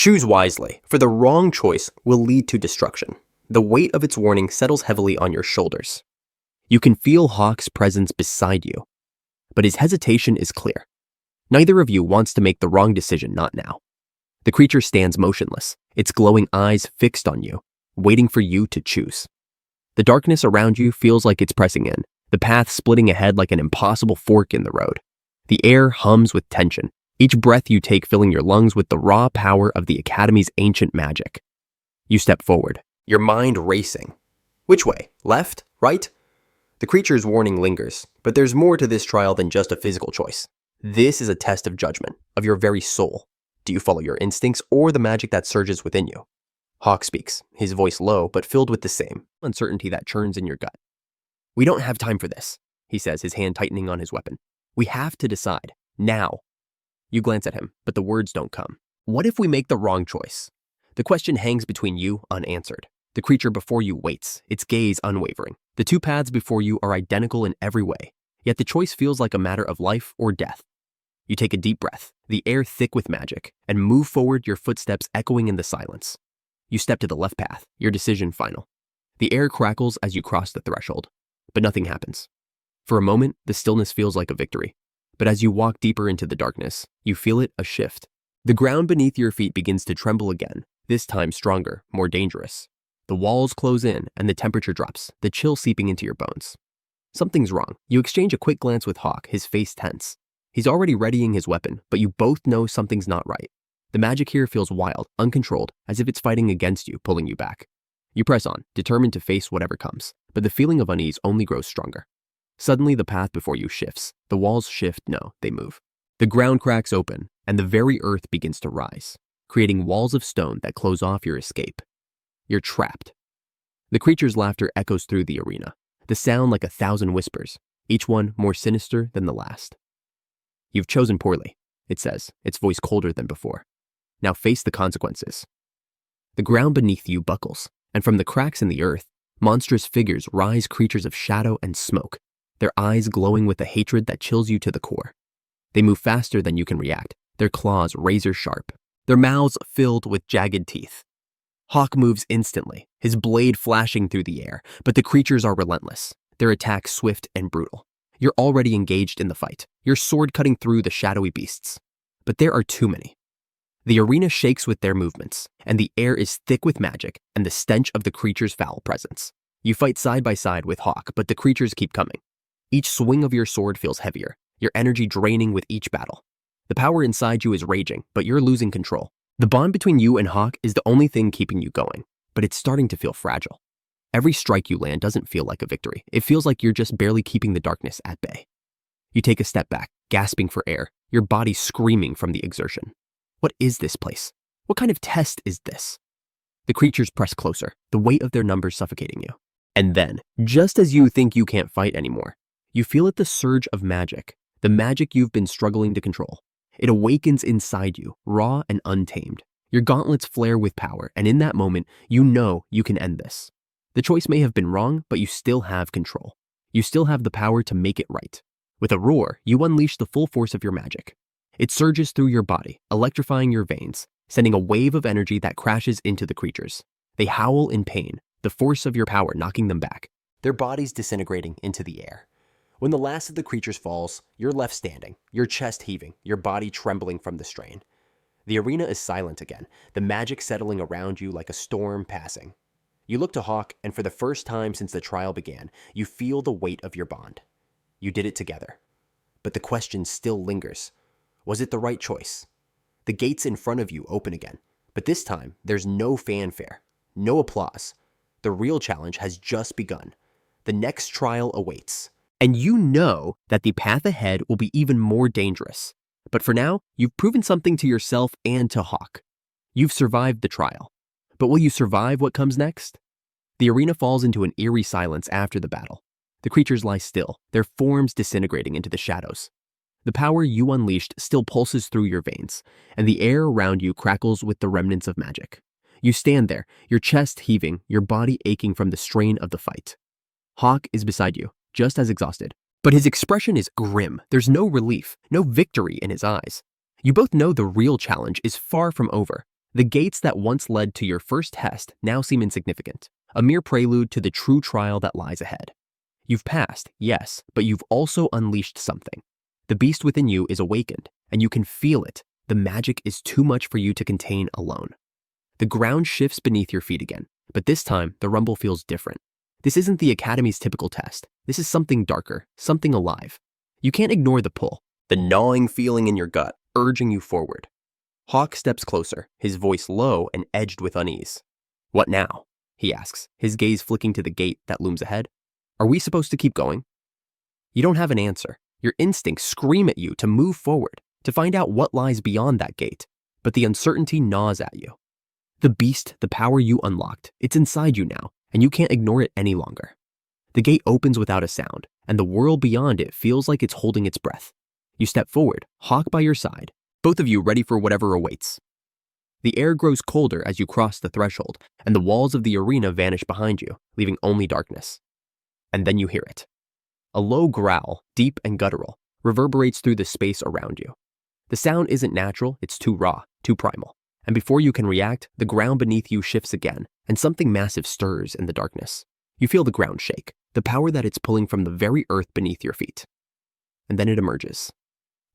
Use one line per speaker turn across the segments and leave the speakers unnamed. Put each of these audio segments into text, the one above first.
Choose wisely, for the wrong choice will lead to destruction. The weight of its warning settles heavily on your shoulders. You can feel Hawk's presence beside you, but his hesitation is clear. Neither of you wants to make the wrong decision, not now. The creature stands motionless, its glowing eyes fixed on you, waiting for you to choose. The darkness around you feels like it's pressing in, the path splitting ahead like an impossible fork in the road. The air hums with tension, each breath you take filling your lungs with the raw power of the Academy's ancient magic. You step forward, your mind racing. Which way? Left? Right? The creature's warning lingers, but there's more to this trial than just a physical choice. This is a test of judgment, of your very soul. Do you follow your instincts or the magic that surges within you? Hawk speaks, his voice low but filled with the same uncertainty that churns in your gut. We don't have time for this, he says, his hand tightening on his weapon. We have to decide, now. You glance at him, but the words don't come. What if we make the wrong choice? The question hangs between you, unanswered. The creature before you waits, its gaze unwavering. The two paths before you are identical in every way, yet the choice feels like a matter of life or death. You take a deep breath, the air thick with magic, and move forward, your footsteps echoing in the silence. You step to the left path, your decision final. The air crackles as you cross the threshold, but nothing happens. For a moment, the stillness feels like a victory. But as you walk deeper into the darkness, you feel it a shift. The ground beneath your feet begins to tremble again, this time stronger, more dangerous. The walls close in and the temperature drops, the chill seeping into your bones. Something's wrong. You exchange a quick glance with Hawk, his face tense. He's already readying his weapon, but you both know something's not right. The magic here feels wild, uncontrolled, as if it's fighting against you, pulling you back. You press on, determined to face whatever comes, but the feeling of unease only grows stronger. Suddenly, the path before you shifts. The walls shift, no, they move. The ground cracks open, and the very earth begins to rise, creating walls of stone that close off your escape. You're trapped. The creature's laughter echoes through the arena, the sound like 1,000 whispers, each one more sinister than the last. You've chosen poorly, it says, its voice colder than before. Now face the consequences. The ground beneath you buckles, and from the cracks in the earth, monstrous figures rise, creatures of shadow and smoke, their eyes glowing with a hatred that chills you to the core. They move faster than you can react, their claws razor sharp, their mouths filled with jagged teeth. Hawk moves instantly, his blade flashing through the air, but the creatures are relentless, their attacks swift and brutal. You're already engaged in the fight, your sword cutting through the shadowy beasts. But there are too many. The arena shakes with their movements, and the air is thick with magic and the stench of the creature's foul presence. You fight side by side with Hawk, but the creatures keep coming. Each swing of your sword feels heavier, your energy draining with each battle. The power inside you is raging, but you're losing control. The bond between you and Hawk is the only thing keeping you going, but it's starting to feel fragile. Every strike you land doesn't feel like a victory. It feels like you're just barely keeping the darkness at bay. You take a step back, gasping for air, your body screaming from the exertion. What is this place? What kind of test is this? The creatures press closer, the weight of their numbers suffocating you. And then, just as you think you can't fight anymore, you feel it, the surge of magic, the magic you've been struggling to control. It awakens inside you, raw and untamed. Your gauntlets flare with power, and in that moment, you know you can end this. The choice may have been wrong, but you still have control. You still have the power to make it right. With a roar, you unleash the full force of your magic. It surges through your body, electrifying your veins, sending a wave of energy that crashes into the creatures. They howl in pain, the force of your power knocking them back, their bodies disintegrating into the air. When the last of the creatures falls, you're left standing, your chest heaving, your body trembling from the strain. The arena is silent again, the magic settling around you like a storm passing. You look to Hawk, and for the first time since the trial began, you feel the weight of your bond. You did it together. But the question still lingers. Was it the right choice? The gates in front of you open again, but this time there's no fanfare, no applause. The real challenge has just begun. The next trial awaits. And you know that the path ahead will be even more dangerous. But for now, you've proven something to yourself and to Hawk. You've survived the trial. But will you survive what comes next? The arena falls into an eerie silence after the battle. The creatures lie still, their forms disintegrating into the shadows. The power you unleashed still pulses through your veins, and the air around you crackles with the remnants of magic. You stand there, your chest heaving, your body aching from the strain of the fight. Hawk is beside you, just as exhausted, but his expression is grim. There's no relief, no victory in his eyes. You both know the real challenge is far from over, The gates that once led to your first test now seem insignificant, a mere prelude to the true trial that lies ahead. You've passed, yes, but you've also unleashed something. The beast within you is awakened, and you can feel it. The magic is too much for you to contain alone. The ground shifts beneath your feet again, but this time the rumble feels different. This isn't the Academy's typical test. This is something darker, something alive. You can't ignore the pull, the gnawing feeling in your gut, urging you forward. Hawk steps closer, his voice low and edged with unease. "What now?" he asks, his gaze flicking to the gate that looms ahead. "Are we supposed to keep going?" You don't have an answer. Your instincts scream at you to move forward, to find out what lies beyond that gate, but the uncertainty gnaws at you. The beast, the power you unlocked, it's inside you now, and you can't ignore it any longer. The gate opens without a sound, and the world beyond it feels like it's holding its breath. You step forward, Hawk by your side, both of you ready for whatever awaits. The air grows colder as you cross the threshold, and the walls of the arena vanish behind you, leaving only darkness. And then you hear it. A low growl, deep and guttural, reverberates through the space around you. The sound isn't natural, it's too raw, too primal. And before you can react, the ground beneath you shifts again, and something massive stirs in the darkness. You feel the ground shake, the power that it's pulling from the very earth beneath your feet. And then it emerges.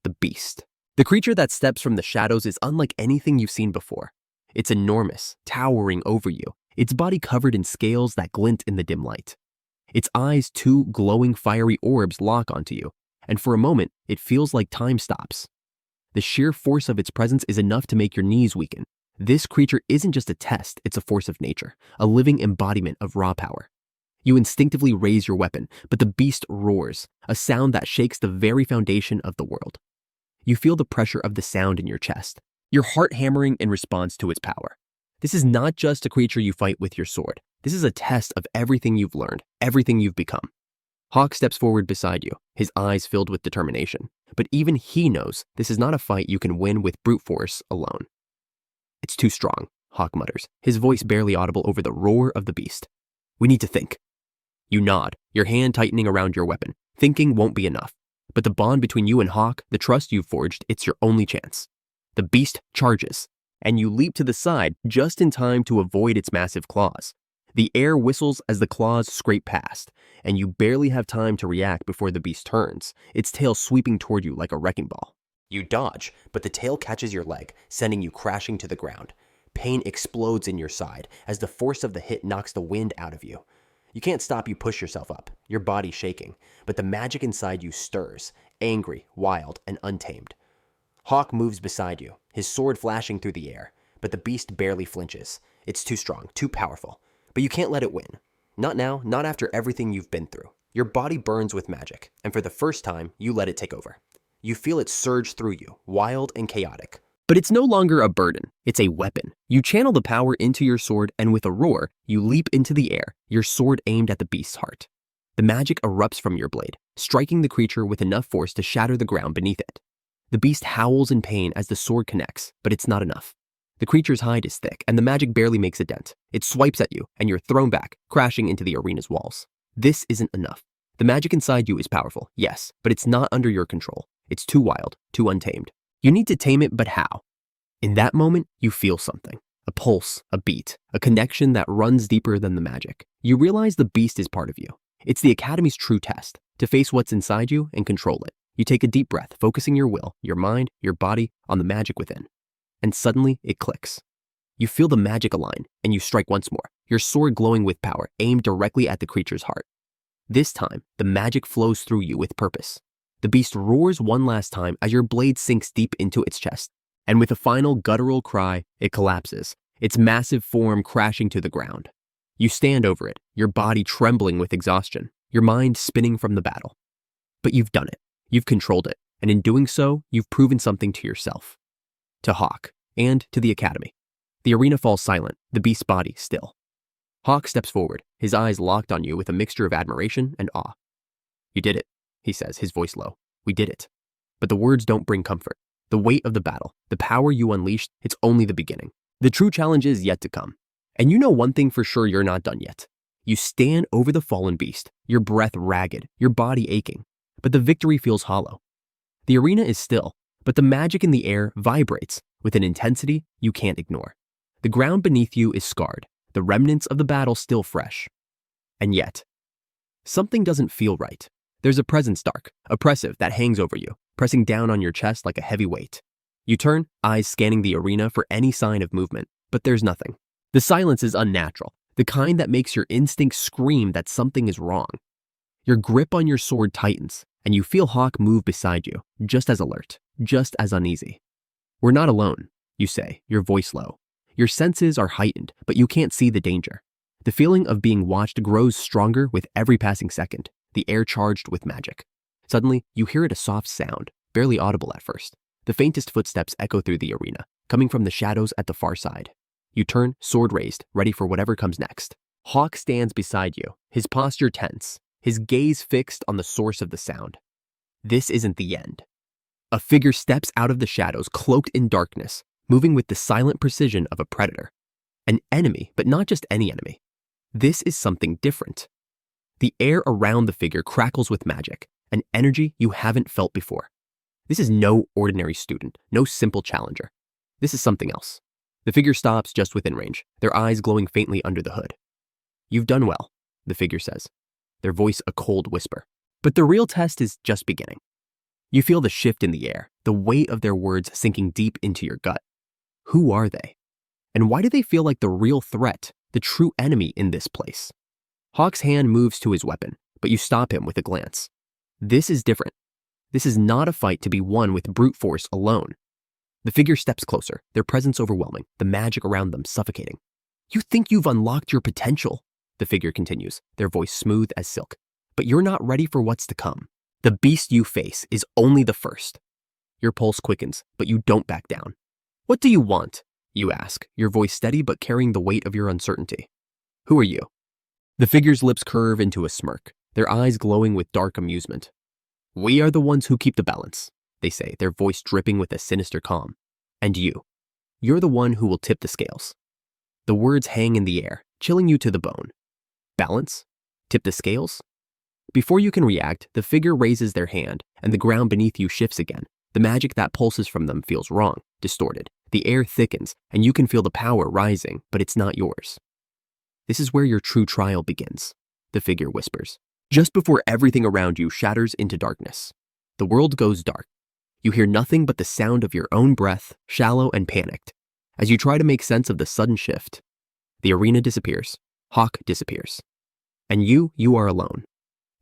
The beast. The creature that steps from the shadows is unlike anything you've seen before. It's enormous, towering over you, its body covered in scales that glint in the dim light. Its eyes, two glowing fiery orbs, lock onto you, and for a moment, it feels like time stops. The sheer force of its presence is enough to make your knees weaken. This creature isn't just a test, it's a force of nature, a living embodiment of raw power. You instinctively raise your weapon, but the beast roars, a sound that shakes the very foundation of the world. You feel the pressure of the sound in your chest, your heart hammering in response to its power. This is not just a creature you fight with your sword. This is a test of everything you've learned, everything you've become. Hawk steps forward beside you, his eyes filled with determination. But even he knows this is not a fight you can win with brute force alone. "It's too strong," Hawk mutters, his voice barely audible over the roar of the beast. "We need to think." You nod, your hand tightening around your weapon. Thinking won't be enough. But the bond between you and Hawk, the trust you've forged, it's your only chance. The beast charges, and you leap to the side just in time to avoid its massive claws. The air whistles as the claws scrape past, and you barely have time to react before the beast turns, its tail sweeping toward you like a wrecking ball. You dodge, but the tail catches your leg, sending you crashing to the ground. Pain explodes in your side as the force of the hit knocks the wind out of you. You can't stop, you push yourself up, your body shaking, but the magic inside you stirs, angry, wild, and untamed. Hawk moves beside you, his sword flashing through the air, but the beast barely flinches. It's too strong, too powerful. But you can't let it win. Not now, not after everything you've been through. Your body burns with magic, and for the first time, you let it take over. You feel it surge through you, wild and chaotic. But it's no longer a burden, it's a weapon. You channel the power into your sword, and with a roar, you leap into the air, your sword aimed at the beast's heart. The magic erupts from your blade, striking the creature with enough force to shatter the ground beneath it. The beast howls in pain as the sword connects, but it's not enough. The creature's hide is thick, and the magic barely makes a dent. It swipes at you, and you're thrown back, crashing into the arena's walls. This isn't enough. The magic inside you is powerful, yes, but it's not under your control. It's too wild, too untamed. You need to tame it, but how? In that moment, you feel something. A pulse, a beat, a connection that runs deeper than the magic. You realize the beast is part of you. It's the Academy's true test, to face what's inside you and control it. You take a deep breath, focusing your will, your mind, your body on the magic within. And suddenly, it clicks. You feel the magic align, and you strike once more, your sword glowing with power, aimed directly at the creature's heart. This time, the magic flows through you with purpose. The beast roars one last time as your blade sinks deep into its chest, and with a final guttural cry, it collapses, its massive form crashing to the ground. You stand over it, your body trembling with exhaustion, your mind spinning from the battle. But you've done it. You've controlled it, and in doing so, you've proven something to yourself. To Hawk, and to the Academy. The arena falls silent, the beast's body still. Hawk steps forward, his eyes locked on you with a mixture of admiration and awe. "You did it," he says, his voice low. "We did it." But the words don't bring comfort. The weight of the battle, the power you unleashed, it's only the beginning. The true challenge is yet to come. And you know one thing for sure, you're not done yet. You stand over the fallen beast, your breath ragged, your body aching. But the victory feels hollow. The arena is still, but the magic in the air vibrates with an intensity you can't ignore. The ground beneath you is scarred, the remnants of the battle still fresh. And yet, something doesn't feel right. There's a presence dark, oppressive, that hangs over you, pressing down on your chest like a heavy weight. You turn, eyes scanning the arena for any sign of movement, but there's nothing. The silence is unnatural, the kind that makes your instincts scream that something is wrong. Your grip on your sword tightens, and you feel Hawk move beside you, just as alert, just as uneasy. "We're not alone," you say, your voice low. Your senses are heightened, but you can't see the danger. The feeling of being watched grows stronger with every passing second, the air charged with magic. Suddenly, you hear a soft sound, barely audible at first. The faintest footsteps echo through the arena, coming from the shadows at the far side. You turn, sword raised, ready for whatever comes next. Hawk stands beside you, his posture tense, his gaze fixed on the source of the sound. This isn't the end. A figure steps out of the shadows, cloaked in darkness, moving with the silent precision of a predator. An enemy, but not just any enemy. This is something different. The air around the figure crackles with magic, an energy you haven't felt before. This is no ordinary student, no simple challenger. This is something else. The figure stops just within range, their eyes glowing faintly under the hood. "You've done well," the figure says, their voice a cold whisper. But the real test is just beginning. You feel the shift in the air, the weight of their words sinking deep into your gut. Who are they? And why do they feel like the real threat, the true enemy in this place? Hawk's hand moves to his weapon, but you stop him with a glance. This is different. This is not a fight to be won with brute force alone. The figure steps closer, their presence overwhelming, the magic around them suffocating. "You think you've unlocked your potential," the figure continues, their voice smooth as silk. "But you're not ready for what's to come. The beast you face is only the first." Your pulse quickens, but you don't back down. "What do you want?" you ask, your voice steady but carrying the weight of your uncertainty. "Who are you?" The figure's lips curve into a smirk, their eyes glowing with dark amusement. "We are the ones who keep the balance," they say, their voice dripping with a sinister calm. "And you're the one who will tip the scales." The words hang in the air, chilling you to the bone. Balance? Tip the scales? Before you can react, the figure raises their hand, and the ground beneath you shifts again. The magic that pulses from them feels wrong, distorted. The air thickens, and you can feel the power rising, but it's not yours. "This is where your true trial begins," the figure whispers, just before everything around you shatters into darkness. The world goes dark. You hear nothing but the sound of your own breath, shallow and panicked. As you try to make sense of the sudden shift, the arena disappears. Hawk disappears. And you are alone.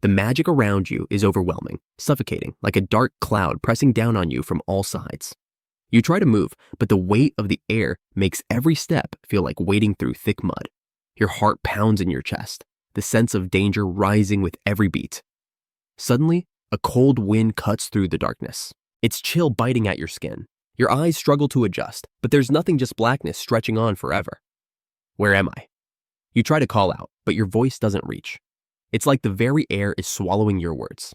The magic around you is overwhelming, suffocating, like a dark cloud pressing down on you from all sides. You try to move, but the weight of the air makes every step feel like wading through thick mud. Your heart pounds in your chest, the sense of danger rising with every beat. Suddenly, a cold wind cuts through the darkness. Its chill biting at your skin. Your eyes struggle to adjust, but there's nothing, just blackness stretching on forever. "Where am I?" You try to call out, but your voice doesn't reach. It's like the very air is swallowing your words.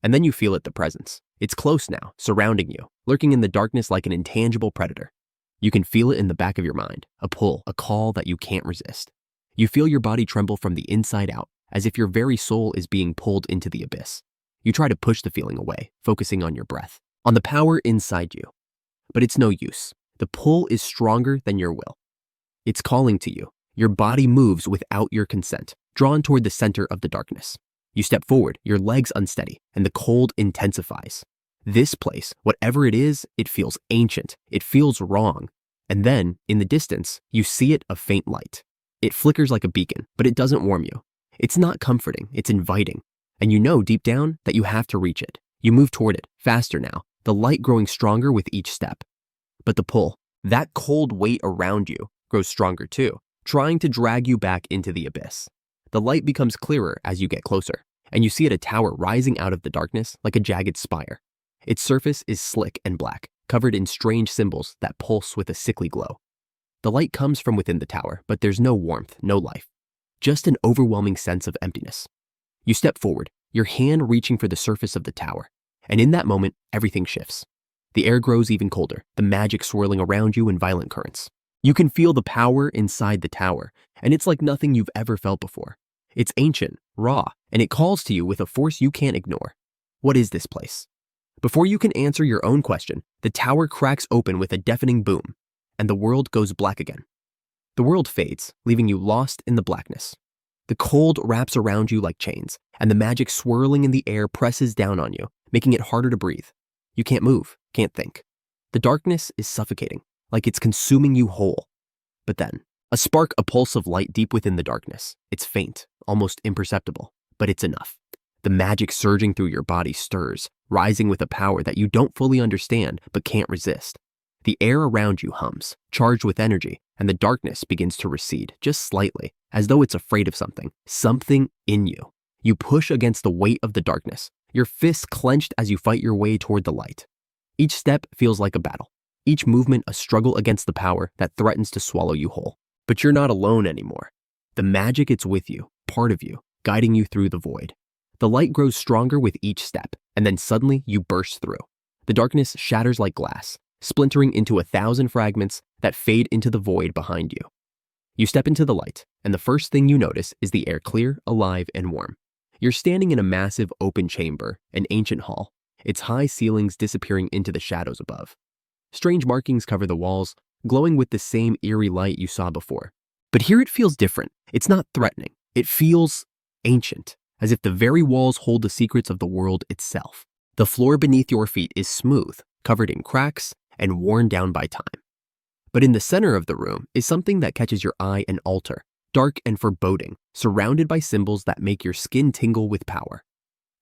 And then you feel it, the presence. It's close now, surrounding you, lurking in the darkness like an intangible predator. You can feel it in the back of your mind, a pull, a call that you can't resist. You feel your body tremble from the inside out, as if your very soul is being pulled into the abyss. You try to push the feeling away, focusing on your breath, on the power inside you. But it's no use. The pull is stronger than your will. It's calling to you. Your body moves without your consent, drawn toward the center of the darkness. You step forward, your legs unsteady, and the cold intensifies. This place, whatever it is, it feels ancient. It feels wrong. And then, in the distance, you see it, a faint light. It flickers like a beacon, but it doesn't warm you. It's not comforting, it's inviting. And you know deep down that you have to reach it. You move toward it, faster now, the light growing stronger with each step. But the pull, that cold weight around you, grows stronger too, trying to drag you back into the abyss. The light becomes clearer as you get closer, and you see it, a tower rising out of the darkness like a jagged spire. Its surface is slick and black, covered in strange symbols that pulse with a sickly glow. The light comes from within the tower, but there's no warmth, no life. Just an overwhelming sense of emptiness. You step forward, your hand reaching for the surface of the tower, and in that moment, everything shifts. The air grows even colder, the magic swirling around you in violent currents. You can feel the power inside the tower, and it's like nothing you've ever felt before. It's ancient, raw, and it calls to you with a force you can't ignore. What is this place? Before you can answer your own question, the tower cracks open with a deafening boom, and the world goes black again. The world fades, leaving you lost in the blackness. The cold wraps around you like chains, and the magic swirling in the air presses down on you, making it harder to breathe. You can't move, can't think. The darkness is suffocating, like it's consuming you whole. But then, a spark, a pulse of light deep within the darkness. It's faint, almost imperceptible, but it's enough. The magic surging through your body stirs, rising with a power that you don't fully understand but can't resist. The air around you hums, charged with energy, and the darkness begins to recede, just slightly, as though it's afraid of something in you. You push against the weight of the darkness, your fists clenched as you fight your way toward the light. Each step feels like a battle, each movement a struggle against the power that threatens to swallow you whole. But you're not alone anymore. The magic, it's with you, part of you, guiding you through the void. The light grows stronger with each step, and then suddenly you burst through. The darkness shatters like glass, splintering into 1,000 fragments that fade into the void behind you. You step into the light, and the first thing you notice is the air clear, alive, and warm. You're standing in a massive open chamber, an ancient hall, its high ceilings disappearing into the shadows above. Strange markings cover the walls, glowing with the same eerie light you saw before. But here it feels different. It's not threatening. It feels ancient, as if the very walls hold the secrets of the world itself. The floor beneath your feet is smooth, covered in cracks, and worn down by time. But in the center of the room is something that catches your eye: an altar, dark and foreboding, surrounded by symbols that make your skin tingle with power.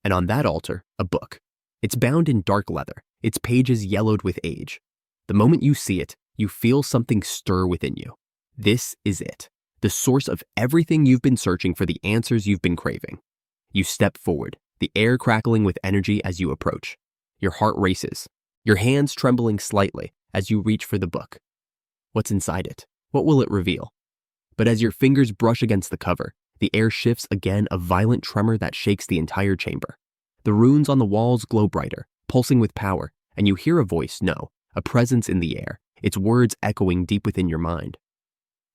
And on that altar, a book. It's bound in dark leather, its pages yellowed with age. The moment you see it, you feel something stir within you. This is it, the source of everything you've been searching for, the answers you've been craving. You step forward, the air crackling with energy as you approach. Your heart races, your hands trembling slightly as you reach for the book. What's inside it? What will it reveal? But as your fingers brush against the cover, the air shifts again, a violent tremor that shakes the entire chamber. The runes on the walls glow brighter, pulsing with power, and you hear a voice, no, a presence in the air, its words echoing deep within your mind.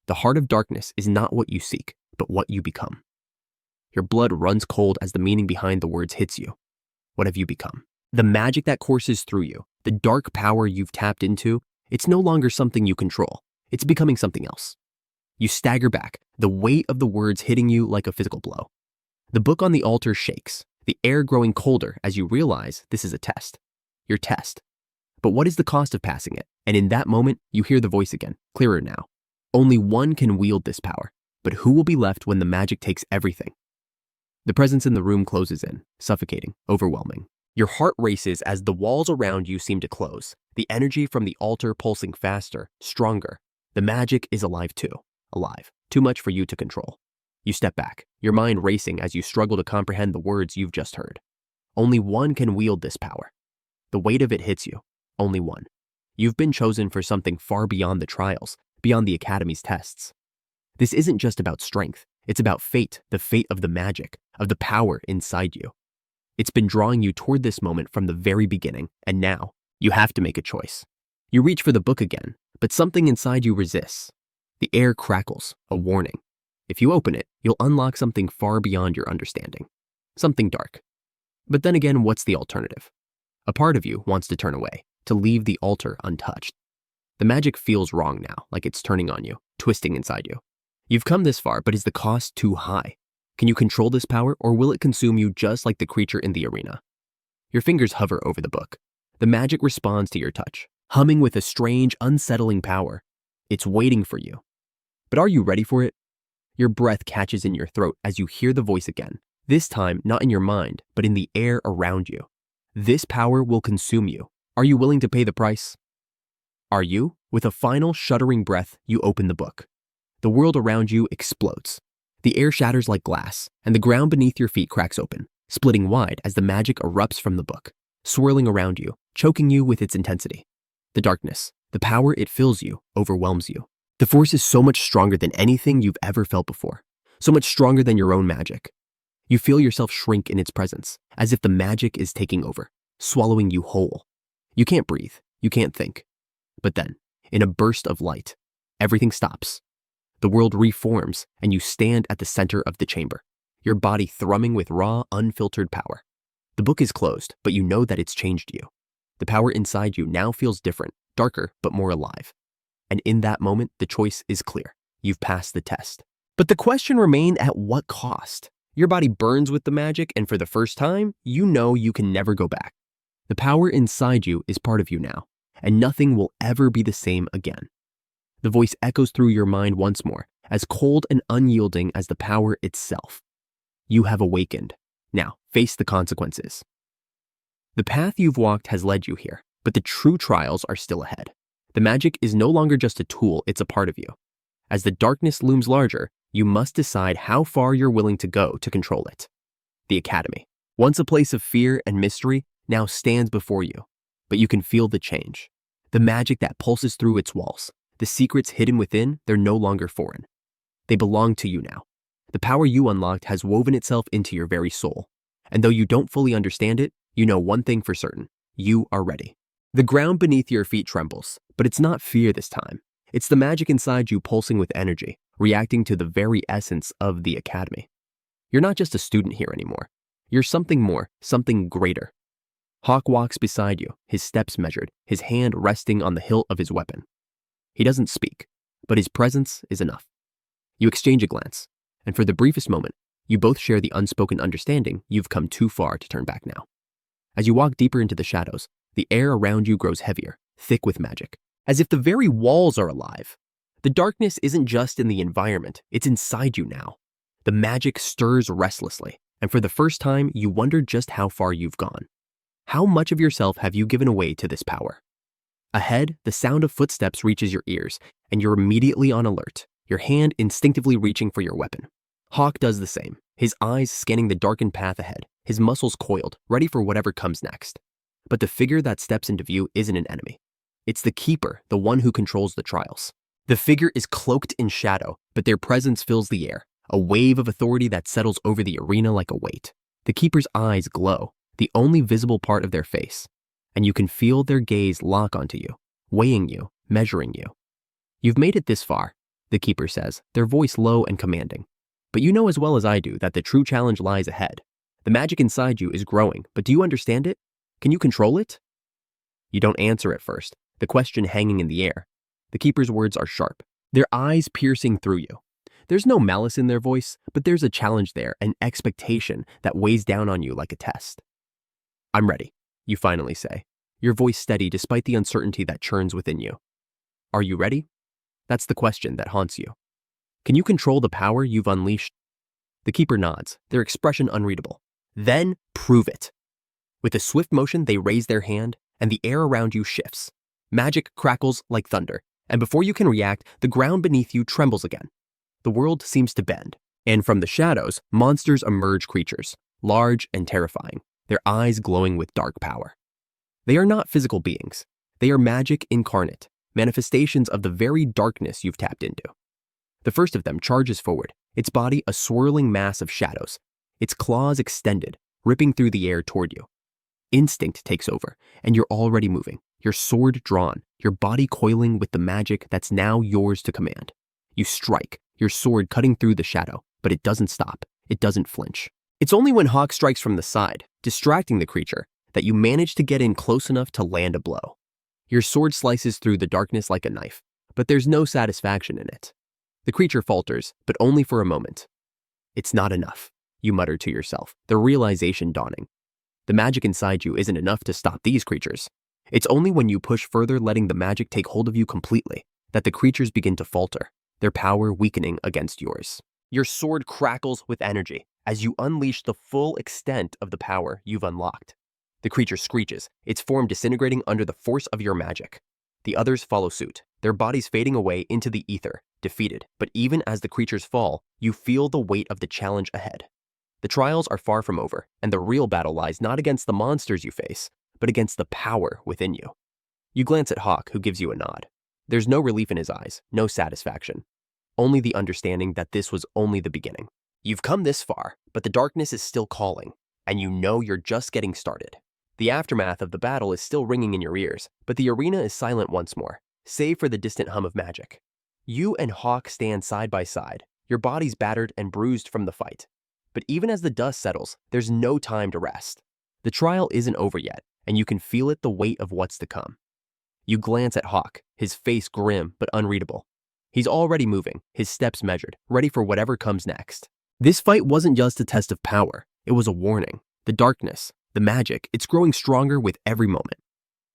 The heart of darkness is not what you seek, but what you become. Your blood runs cold as the meaning behind the words hits you. What have you become? The magic that courses through you, the dark power you've tapped into, it's no longer something you control. It's becoming something else. You stagger back, the weight of the words hitting you like a physical blow. The book on the altar shakes, the air growing colder as you realize this is a test. Your test. But what is the cost of passing it? And in that moment, you hear the voice again, clearer now. Only one can wield this power, but who will be left when the magic takes everything? The presence in the room closes in, suffocating, overwhelming. Your heart races as the walls around you seem to close, the energy from the altar pulsing faster, stronger. The magic is alive too, alive, too much for you to control. You step back, your mind racing as you struggle to comprehend the words you've just heard. Only one can wield this power. The weight of it hits you, only one. You've been chosen for something far beyond the trials, beyond the Academy's tests. This isn't just about strength, it's about fate, the fate of the magic, of the power inside you. It's been drawing you toward this moment from the very beginning, and now, you have to make a choice. You reach for the book again, but something inside you resists. The air crackles, a warning. If you open it, you'll unlock something far beyond your understanding. Something dark. But then again, what's the alternative? A part of you wants to turn away, to leave the altar untouched. The magic feels wrong now, like it's turning on you, twisting inside you. You've come this far, but is the cost too high? Can you control this power, or will it consume you just like the creature in the arena? Your fingers hover over the book. The magic responds to your touch, humming with a strange, unsettling power. It's waiting for you. But are you ready for it? Your breath catches in your throat as you hear the voice again, this time not in your mind, but in the air around you. This power will consume you. Are you willing to pay the price? Are you? With a final shuddering breath, you open the book. The world around you explodes. The air shatters like glass, and the ground beneath your feet cracks open, splitting wide as the magic erupts from the book, swirling around you, choking you with its intensity. The darkness, the power it fills you, overwhelms you. The force is so much stronger than anything you've ever felt before, so much stronger than your own magic. You feel yourself shrink in its presence, as if the magic is taking over, swallowing you whole. You can't breathe, you can't think. But then, in a burst of light, everything stops. The world reforms, and you stand at the center of the chamber, your body thrumming with raw, unfiltered power. The book is closed, but you know that it's changed you. The power inside you now feels different, darker, but more alive. And in that moment, the choice is clear. you've passed the test. But the question remained, at what cost? Your body burns with the magic, and for the first time, you know you can never go back. The power inside you is part of you now, and nothing will ever be the same again. The voice echoes through your mind once more, as cold and unyielding as the power itself. You have awakened. Now, face the consequences. The path you've walked has led you here, but the true trials are still ahead. The magic is no longer just a tool, it's a part of you. As the darkness looms larger, you must decide how far you're willing to go to control it. The Academy, once a place of fear and mystery, now stands before you, but you can feel the change. The magic that pulses through its walls, the secrets hidden within, they're no longer foreign. They belong to you now. The power you unlocked has woven itself into your very soul. And though you don't fully understand it, you know one thing for certain: you are ready. The ground beneath your feet trembles, but it's not fear this time. It's the magic inside you pulsing with energy, reacting to the very essence of the Academy. You're not just a student here anymore. You're something more, something greater. Hawk walks beside you, his steps measured, his hand resting on the hilt of his weapon. He doesn't speak, but his presence is enough. You exchange a glance, and for the briefest moment, you both share the unspoken understanding you've come too far to turn back now. As you walk deeper into the shadows, the air around you grows heavier, thick with magic, as if the very walls are alive. The darkness isn't just in the environment, it's inside you now. The magic stirs restlessly, and for the first time, you wonder just how far you've gone. How much of yourself have you given away to this power? Ahead, the sound of footsteps reaches your ears, and you're immediately on alert, your hand instinctively reaching for your weapon. Hawk does the same, his eyes scanning the darkened path ahead, his muscles coiled, ready for whatever comes next. But the figure that steps into view isn't an enemy. It's the keeper, the one who controls the trials. The figure is cloaked in shadow, but their presence fills the air, a wave of authority that settles over the arena like a weight. The keeper's eyes glow, the only visible part of their face, and you can feel their gaze lock onto you, weighing you, measuring you. You've made it this far, the keeper says, their voice low and commanding. But you know as well as I do that the true challenge lies ahead. The magic inside you is growing, but do you understand it? Can you control it? You don't answer at first, the question hanging in the air. The keeper's words are sharp, their eyes piercing through you. There's no malice in their voice, but there's a challenge there, an expectation that weighs down on you like a test. I'm ready, you finally say, your voice steady despite the uncertainty that churns within you. Are you ready? That's the question that haunts you. Can you control the power you've unleashed? The keeper nods, their expression unreadable. Then prove it. With a swift motion, they raise their hand, and the air around you shifts. Magic crackles like thunder, and before you can react, the ground beneath you trembles again. The world seems to bend, and from the shadows, monsters emerge, creatures, large and terrifying, their eyes glowing with dark power. They are not physical beings. They are magic incarnate, manifestations of the very darkness you've tapped into. The first of them charges forward, its body a swirling mass of shadows, its claws extended, ripping through the air toward you. Instinct takes over, and you're already moving, your sword drawn, your body coiling with the magic that's now yours to command. You strike, your sword cutting through the shadow, but it doesn't stop, it doesn't flinch. It's only when Hawk strikes from the side, distracting the creature, that you manage to get in close enough to land a blow. Your sword slices through the darkness like a knife, but there's no satisfaction in it. The creature falters, but only for a moment. It's not enough, you mutter to yourself, the realization dawning. The magic inside you isn't enough to stop these creatures. It's only when you push further, letting the magic take hold of you completely, that the creatures begin to falter, their power weakening against yours. Your sword crackles with energy as you unleash the full extent of the power you've unlocked. The creature screeches, its form disintegrating under the force of your magic. The others follow suit, their bodies fading away into the ether, defeated. But even as the creatures fall, you feel the weight of the challenge ahead. The trials are far from over, and the real battle lies not against the monsters you face, but against the power within you. You glance at Hawk, who gives you a nod. There's no relief in his eyes, no satisfaction. Only the understanding that this was only the beginning. You've come this far, but the darkness is still calling, and you know you're just getting started. The aftermath of the battle is still ringing in your ears, but the arena is silent once more, save for the distant hum of magic. You and Hawk stand side by side, your bodies battered and bruised from the fight. But even as the dust settles, there's no time to rest. The trial isn't over yet, and you can feel it, the weight of what's to come. You glance at Hawk, his face grim but unreadable. He's already moving, his steps measured, ready for whatever comes next. This fight wasn't just a test of power, it was a warning. The darkness, the magic, it's growing stronger with every moment.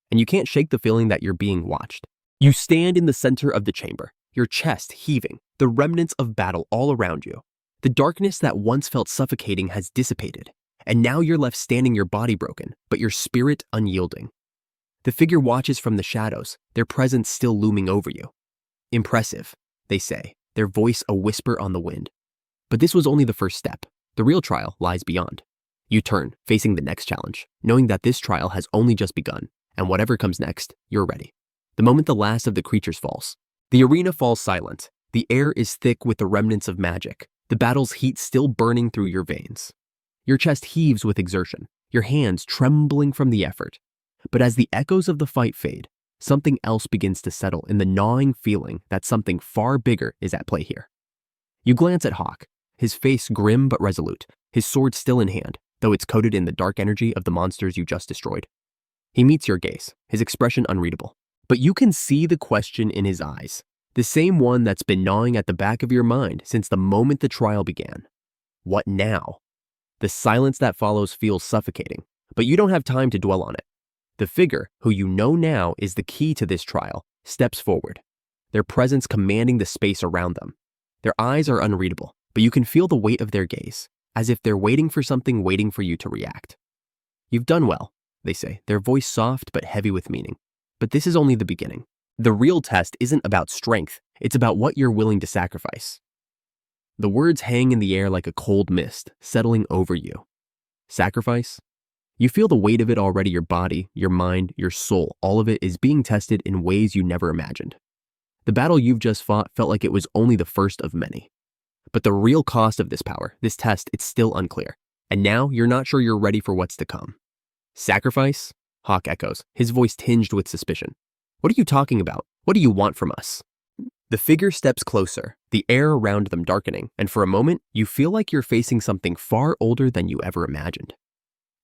And you can't shake the feeling that you're being watched. You stand in the center of the chamber, your chest heaving, the remnants of battle all around you. The darkness that once felt suffocating has dissipated, and now you're left standing, your body broken, but your spirit unyielding. The figure watches from the shadows, their presence still looming over you. Impressive, they say, their voice a whisper on the wind. But this was only the first step. The real trial lies beyond. You turn, facing the next challenge, knowing that this trial has only just begun, and whatever comes next, you're ready. The moment the last of the creatures falls, the arena falls silent. The air is thick with the remnants of magic, the battle's heat still burning through your veins. Your chest heaves with exertion, your hands trembling from the effort. But as the echoes of the fight fade, something else begins to settle in the gnawing feeling that something far bigger is at play here. You glance at Hawk, his face grim but resolute, his sword still in hand, though it's coated in the dark energy of the monsters you just destroyed. He meets your gaze, his expression unreadable. But you can see the question in his eyes, the same one that's been gnawing at the back of your mind since the moment the trial began. What now? The silence that follows feels suffocating, but you don't have time to dwell on it. The figure, who you know now is the key to this trial, steps forward, their presence commanding the space around them. Their eyes are unreadable, but you can feel the weight of their gaze, as if they're waiting for something, waiting for you to react. You've done well, they say, their voice soft but heavy with meaning. But this is only the beginning. The real test isn't about strength, it's about what you're willing to sacrifice. The words hang in the air like a cold mist, settling over you. Sacrifice? You feel the weight of it already, your body, your mind, your soul, all of it is being tested in ways you never imagined. The battle you've just fought felt like it was only the first of many. But the real cost of this power, this test, it's still unclear. And now you're not sure you're ready for what's to come. Sacrifice? Hawk echoes, his voice tinged with suspicion. What are you talking about? What do you want from us? The figure steps closer, the air around them darkening, and for a moment, you feel like you're facing something far older than you ever imagined.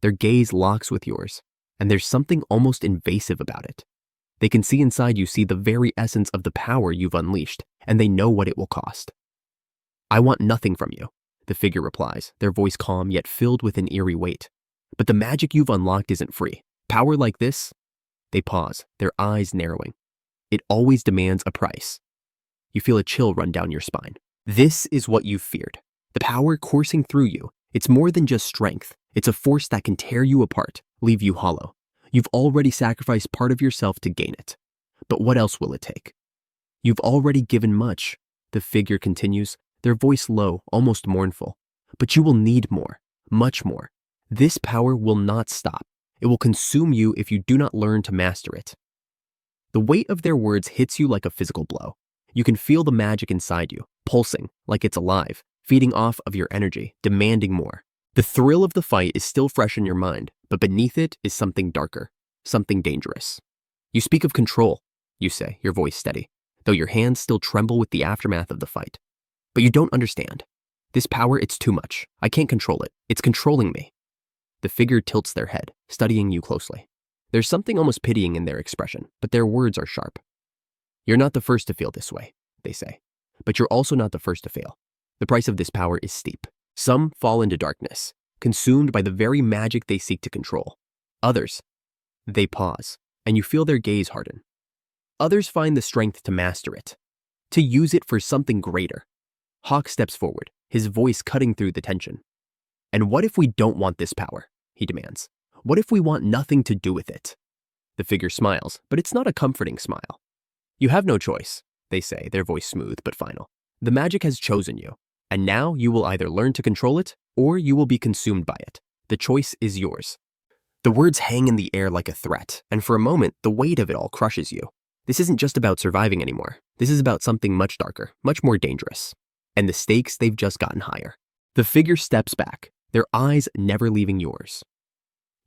Their gaze locks with yours, and there's something almost invasive about it. They can see inside you, see the very essence of the power you've unleashed, and they know what it will cost. I want nothing from you, the figure replies, their voice calm yet filled with an eerie weight. But the magic you've unlocked isn't free. Power like this? They pause, their eyes narrowing. It always demands a price. You feel a chill run down your spine. This is what you've feared. The power coursing through you. It's more than just strength. It's a force that can tear you apart, leave you hollow. You've already sacrificed part of yourself to gain it. But what else will it take? You've already given much, the figure continues, their voice low, almost mournful. But you will need more, much more. This power will not stop. It will consume you if you do not learn to master it. The weight of their words hits you like a physical blow. You can feel the magic inside you, pulsing like it's alive, feeding off of your energy, demanding more. The thrill of the fight is still fresh in your mind, but beneath it is something darker, something dangerous. You speak of control, you say, your voice steady, though your hands still tremble with the aftermath of the fight. But you don't understand. This power, it's too much. I can't control it. It's controlling me. The figure tilts their head, studying you closely. There's something almost pitying in their expression, but their words are sharp. You're not the first to feel this way, they say, but you're also not the first to fail. The price of this power is steep. Some fall into darkness, consumed by the very magic they seek to control. Others, they pause, and you feel their gaze harden. Others find the strength to master it, to use it for something greater. Hawk steps forward, his voice cutting through the tension. And what if we don't want this power? He demands. What if we want nothing to do with it? The figure smiles, but it's not a comforting smile. You have no choice, they say, their voice smooth but final. The magic has chosen you, and now you will either learn to control it or you will be consumed by it. The choice is yours. The words hang in the air like a threat, and for a moment, the weight of it all crushes you. This isn't just about surviving anymore. This is about something much darker, much more dangerous. And the stakes, they've just gotten higher. The figure steps back, their eyes never leaving yours.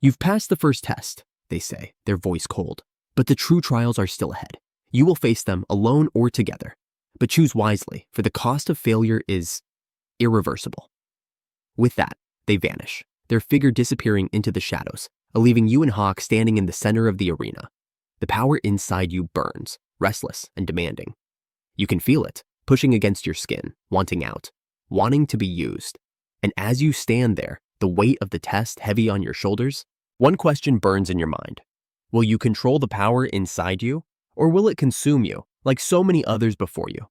You've passed the first test, they say, their voice cold. But the true trials are still ahead. You will face them alone or together. But choose wisely, for the cost of failure is irreversible. With that, they vanish, their figure disappearing into the shadows, leaving you and Hawk standing in the center of the arena. The power inside you burns, restless and demanding. You can feel it, pushing against your skin, wanting out, wanting to be used. And as you stand there, the weight of the test heavy on your shoulders, one question burns in your mind. Will you control the power inside you, or will it consume you, like so many others before you?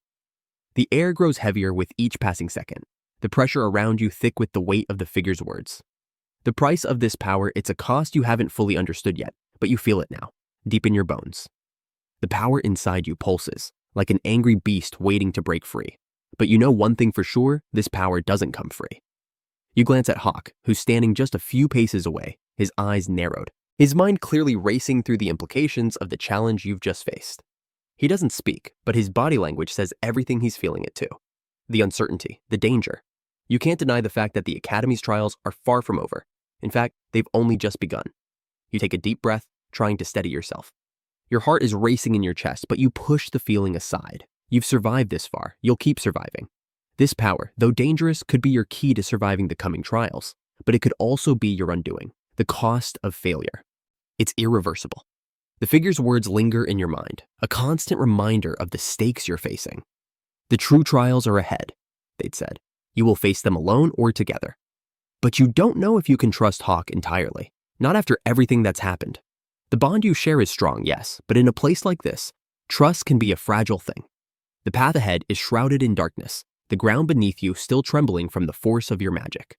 The air grows heavier with each passing second, the pressure around you thick with the weight of the figure's words. The price of this power, it's a cost you haven't fully understood yet, but you feel it now, deep in your bones. The power inside you pulses, like an angry beast waiting to break free. But you know one thing for sure, this power doesn't come free. You glance at Hawk, who's standing just a few paces away, his eyes narrowed, his mind clearly racing through the implications of the challenge you've just faced. He doesn't speak, but his body language says everything he's feeling it too. The uncertainty, the danger. You can't deny the fact that the Academy's trials are far from over. In fact, they've only just begun. You take a deep breath, trying to steady yourself. Your heart is racing in your chest, but you push the feeling aside. You've survived this far. You'll keep surviving. This power, though dangerous, could be your key to surviving the coming trials, but it could also be your undoing, the cost of failure. It's irreversible. The figure's words linger in your mind, a constant reminder of the stakes you're facing. The true trials are ahead, they'd said. You will face them alone or together. But you don't know if you can trust Hawk entirely, not after everything that's happened. The bond you share is strong, yes, but in a place like this, trust can be a fragile thing. The path ahead is shrouded in darkness, the ground beneath you still trembling from the force of your magic.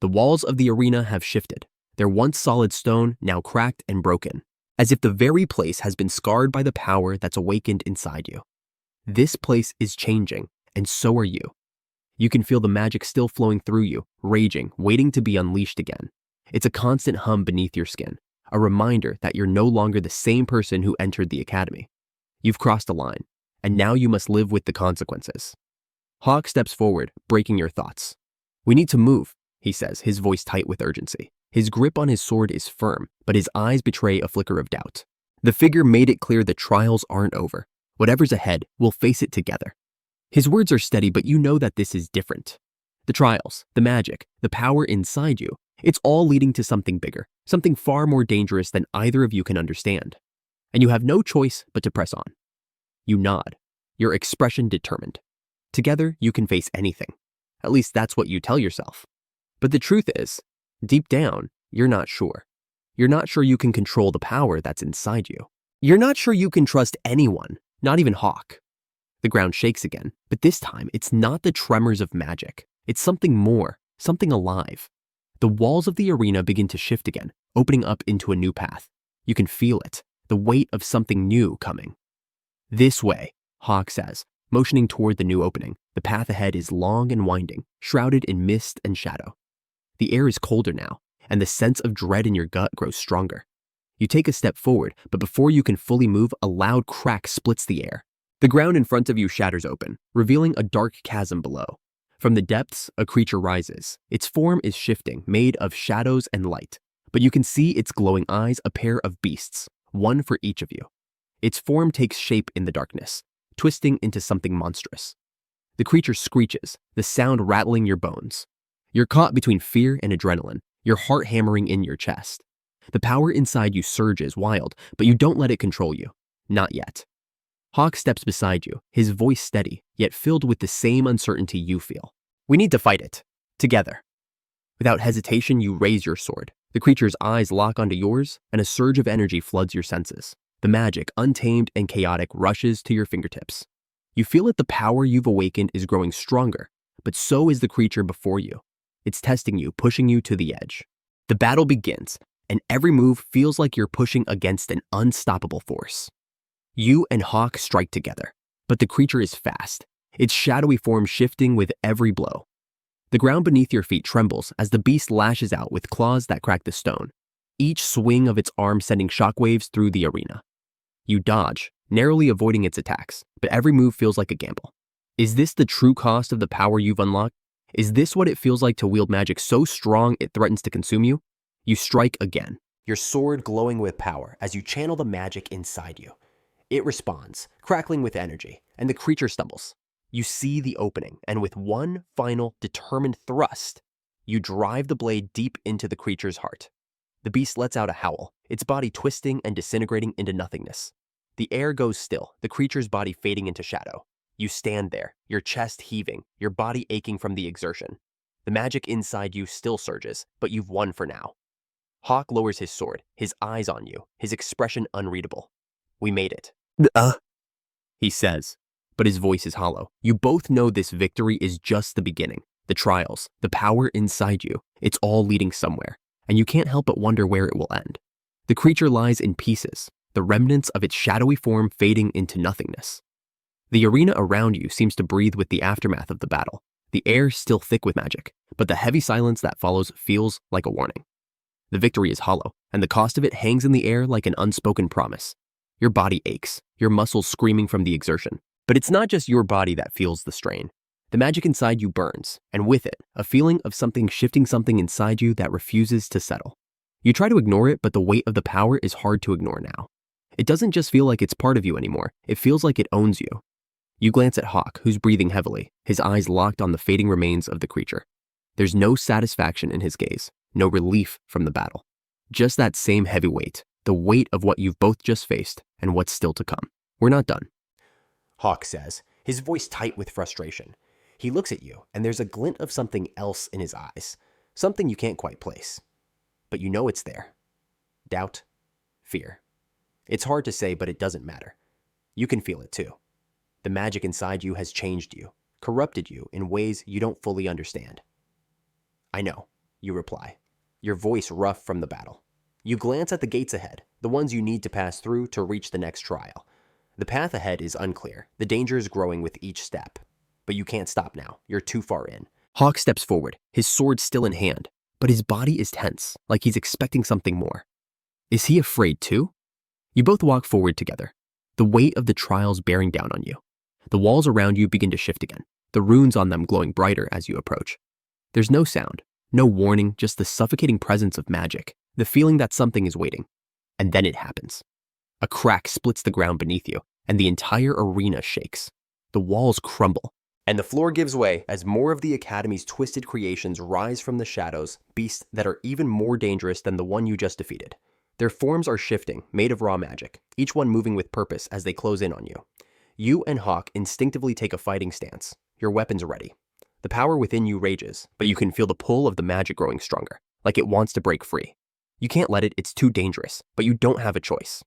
The walls of the arena have shifted, their once solid stone now cracked and broken, as if the very place has been scarred by the power that's awakened inside you. This place is changing, and so are you. You can feel the magic still flowing through you, raging, waiting to be unleashed again. It's a constant hum beneath your skin, a reminder that you're no longer the same person who entered the Academy. You've crossed a line, and now you must live with the consequences. Hawk steps forward, breaking your thoughts. We need to move, he says, his voice tight with urgency. His grip on his sword is firm, but his eyes betray a flicker of doubt. The figure made it clear the trials aren't over. Whatever's ahead, we'll face it together. His words are steady, but you know that this is different. The trials, the magic, the power inside you, it's all leading to something bigger, something far more dangerous than either of you can understand. And you have no choice but to press on. You nod, your expression determined. Together, you can face anything. At least that's what you tell yourself. But the truth is, deep down, you're not sure. You're not sure you can control the power that's inside you. You're not sure you can trust anyone, not even Hawk. The ground shakes again, but this time it's not the tremors of magic. It's something more, something alive. The walls of the arena begin to shift again, opening up into a new path. You can feel it, the weight of something new coming. This way, Hawk says, motioning toward the new opening. The path ahead is long and winding, shrouded in mist and shadow. The air is colder now, and the sense of dread in your gut grows stronger. You take a step forward, but before you can fully move, a loud crack splits the air. The ground in front of you shatters open, revealing a dark chasm below. From the depths, a creature rises. Its form is shifting, made of shadows and light. But you can see its glowing eyes, a pair of beasts, one for each of you. Its form takes shape in the darkness, twisting into something monstrous. The creature screeches, the sound rattling your bones. You're caught between fear and adrenaline, your heart hammering in your chest. The power inside you surges wild, but you don't let it control you. Not yet. Hawk steps beside you, his voice steady, yet filled with the same uncertainty you feel. We need to fight it. Together. Without hesitation, you raise your sword. The creature's eyes lock onto yours, and a surge of energy floods your senses. The magic, untamed and chaotic, rushes to your fingertips. You feel that the power you've awakened is growing stronger, but so is the creature before you. It's testing you, pushing you to the edge. The battle begins, and every move feels like you're pushing against an unstoppable force. You and Hawk strike together, but the creature is fast, its shadowy form shifting with every blow. The ground beneath your feet trembles as the beast lashes out with claws that crack the stone, each swing of its arm sending shockwaves through the arena. You dodge, narrowly avoiding its attacks, but every move feels like a gamble. Is this the true cost of the power you've unlocked? Is this what it feels like to wield magic so strong it threatens to consume you? You strike again, your sword glowing with power as you channel the magic inside you. It responds, crackling with energy, and the creature stumbles. You see the opening, and with one final, determined thrust, you drive the blade deep into the creature's heart. The beast lets out a howl, its body twisting and disintegrating into nothingness. The air goes still, the creature's body fading into shadow. You stand there, your chest heaving, your body aching from the exertion. The magic inside you still surges, but you've won for now. Hawk lowers his sword, his eyes on you, his expression unreadable. We made it. He says, but his voice is hollow. You both know this victory is just the beginning. The trials, the power inside you, it's all leading somewhere, and you can't help but wonder where it will end. The creature lies in pieces, the remnants of its shadowy form fading into nothingness. The arena around you seems to breathe with the aftermath of the battle. The air still thick with magic, but the heavy silence that follows feels like a warning. The victory is hollow, and the cost of it hangs in the air like an unspoken promise. Your body aches, your muscles screaming from the exertion. But it's not just your body that feels the strain. The magic inside you burns, and with it, a feeling of something shifting something inside you that refuses to settle. You try to ignore it, but the weight of the power is hard to ignore now. It doesn't just feel like it's part of you anymore, it feels like it owns you. You glance at Hawk, who's breathing heavily, his eyes locked on the fading remains of the creature. There's no satisfaction in his gaze, no relief from the battle. Just that same heavy weight, the weight of what you've both just faced and what's still to come. We're not done, Hawk says, his voice tight with frustration. He looks at you, and there's a glint of something else in his eyes, something you can't quite place. But you know it's there. Doubt, fear. It's hard to say, but it doesn't matter. You can feel it too. The magic inside you has changed you, corrupted you in ways you don't fully understand. I know, you reply, your voice rough from the battle. You glance at the gates ahead, the ones you need to pass through to reach the next trial. The path ahead is unclear, the danger is growing with each step. But you can't stop now, you're too far in. Hawk steps forward, his sword still in hand, but his body is tense, like he's expecting something more. Is he afraid too? You both walk forward together, the weight of the trials bearing down on you. The walls around you begin to shift again, the runes on them glowing brighter as you approach. There's no sound, no warning, just the suffocating presence of magic, the feeling that something is waiting. And then it happens. A crack splits the ground beneath you, and the entire arena shakes. The walls crumble, and the floor gives way as more of the Academy's twisted creations rise from the shadows, beasts that are even more dangerous than the one you just defeated. Their forms are shifting, made of raw magic, each one moving with purpose as they close in on you. You and Hawk instinctively take a fighting stance, your weapons ready. The power within you rages, but you can feel the pull of the magic growing stronger, like it wants to break free. You can't let it, it's too dangerous, but you don't have a choice.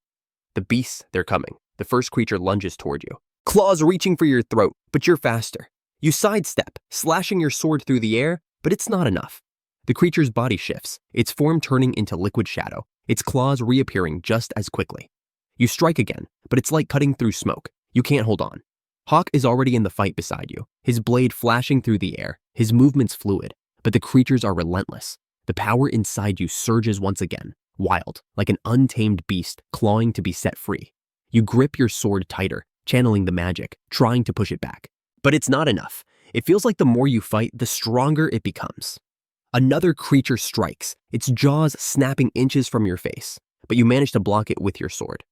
The beasts, they're coming. The first creature lunges toward you, claws reaching for your throat, but you're faster. You sidestep, slashing your sword through the air, but it's not enough. The creature's body shifts, its form turning into liquid shadow, its claws reappearing just as quickly. You strike again, but it's like cutting through smoke. You can't hold on. Hawk is already in the fight beside you, his blade flashing through the air, his movements fluid, but the creatures are relentless. The power inside you surges once again, wild, like an untamed beast clawing to be set free. You grip your sword tighter, channeling the magic, trying to push it back. But it's not enough. It feels like the more you fight, the stronger it becomes. Another creature strikes, its jaws snapping inches from your face, but you manage to block it with your sword.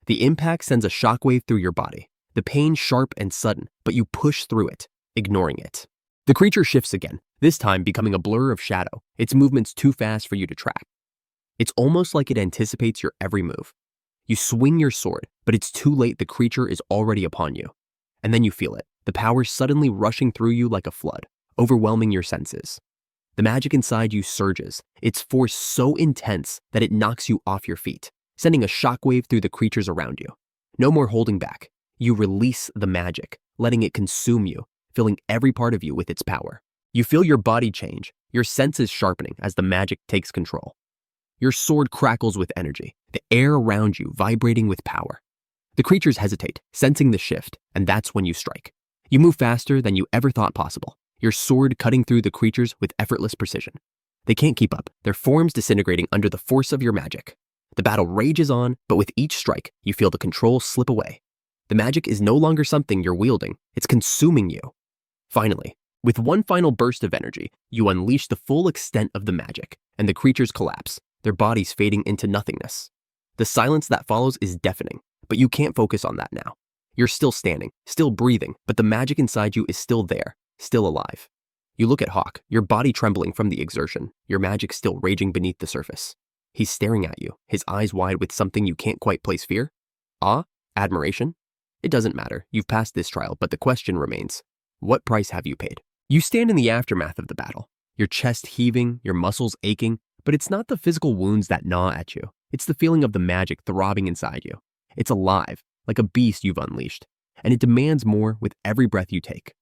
The impact sends a shockwave through your body, the pain sharp and sudden, but you push through it, ignoring it. The creature shifts again, this time becoming a blur of shadow, its movements too fast for you to track. It's almost like it anticipates your every move. You swing your sword, but it's too late, the creature is already upon you. And then you feel it, the power suddenly rushing through you like a flood, overwhelming your senses. The magic inside you surges, its force so intense that it knocks you off your feet, sending a shockwave through the creatures around you. No more holding back. You release the magic, letting it consume you, filling every part of you with its power. You feel your body change, your senses sharpening as the magic takes control. Your sword crackles with energy, the air around you vibrating with power. The creatures hesitate, sensing the shift, and that's when you strike. You move faster than you ever thought possible, your sword cutting through the creatures with effortless precision. They can't keep up, their forms disintegrating under the force of your magic. The battle rages on, but with each strike, you feel the control slip away. The magic is no longer something you're wielding, it's consuming you. Finally, with one final burst of energy, you unleash the full extent of the magic, and the creatures collapse, their bodies fading into nothingness. The silence that follows is deafening, but you can't focus on that now. You're still standing, still breathing, but the magic inside you is still there, still alive. You look at Hawk, your body trembling from the exertion, your magic still raging beneath the surface. He's staring at you, his eyes wide with something you can't quite place: fear, awe, admiration. It doesn't matter, you've passed this trial, but the question remains, what price have you paid? You stand in the aftermath of the battle, your chest heaving, your muscles aching, but it's not the physical wounds that gnaw at you. It's the feeling of the magic throbbing inside you. It's alive, like a beast you've unleashed, and it demands more with every breath you take.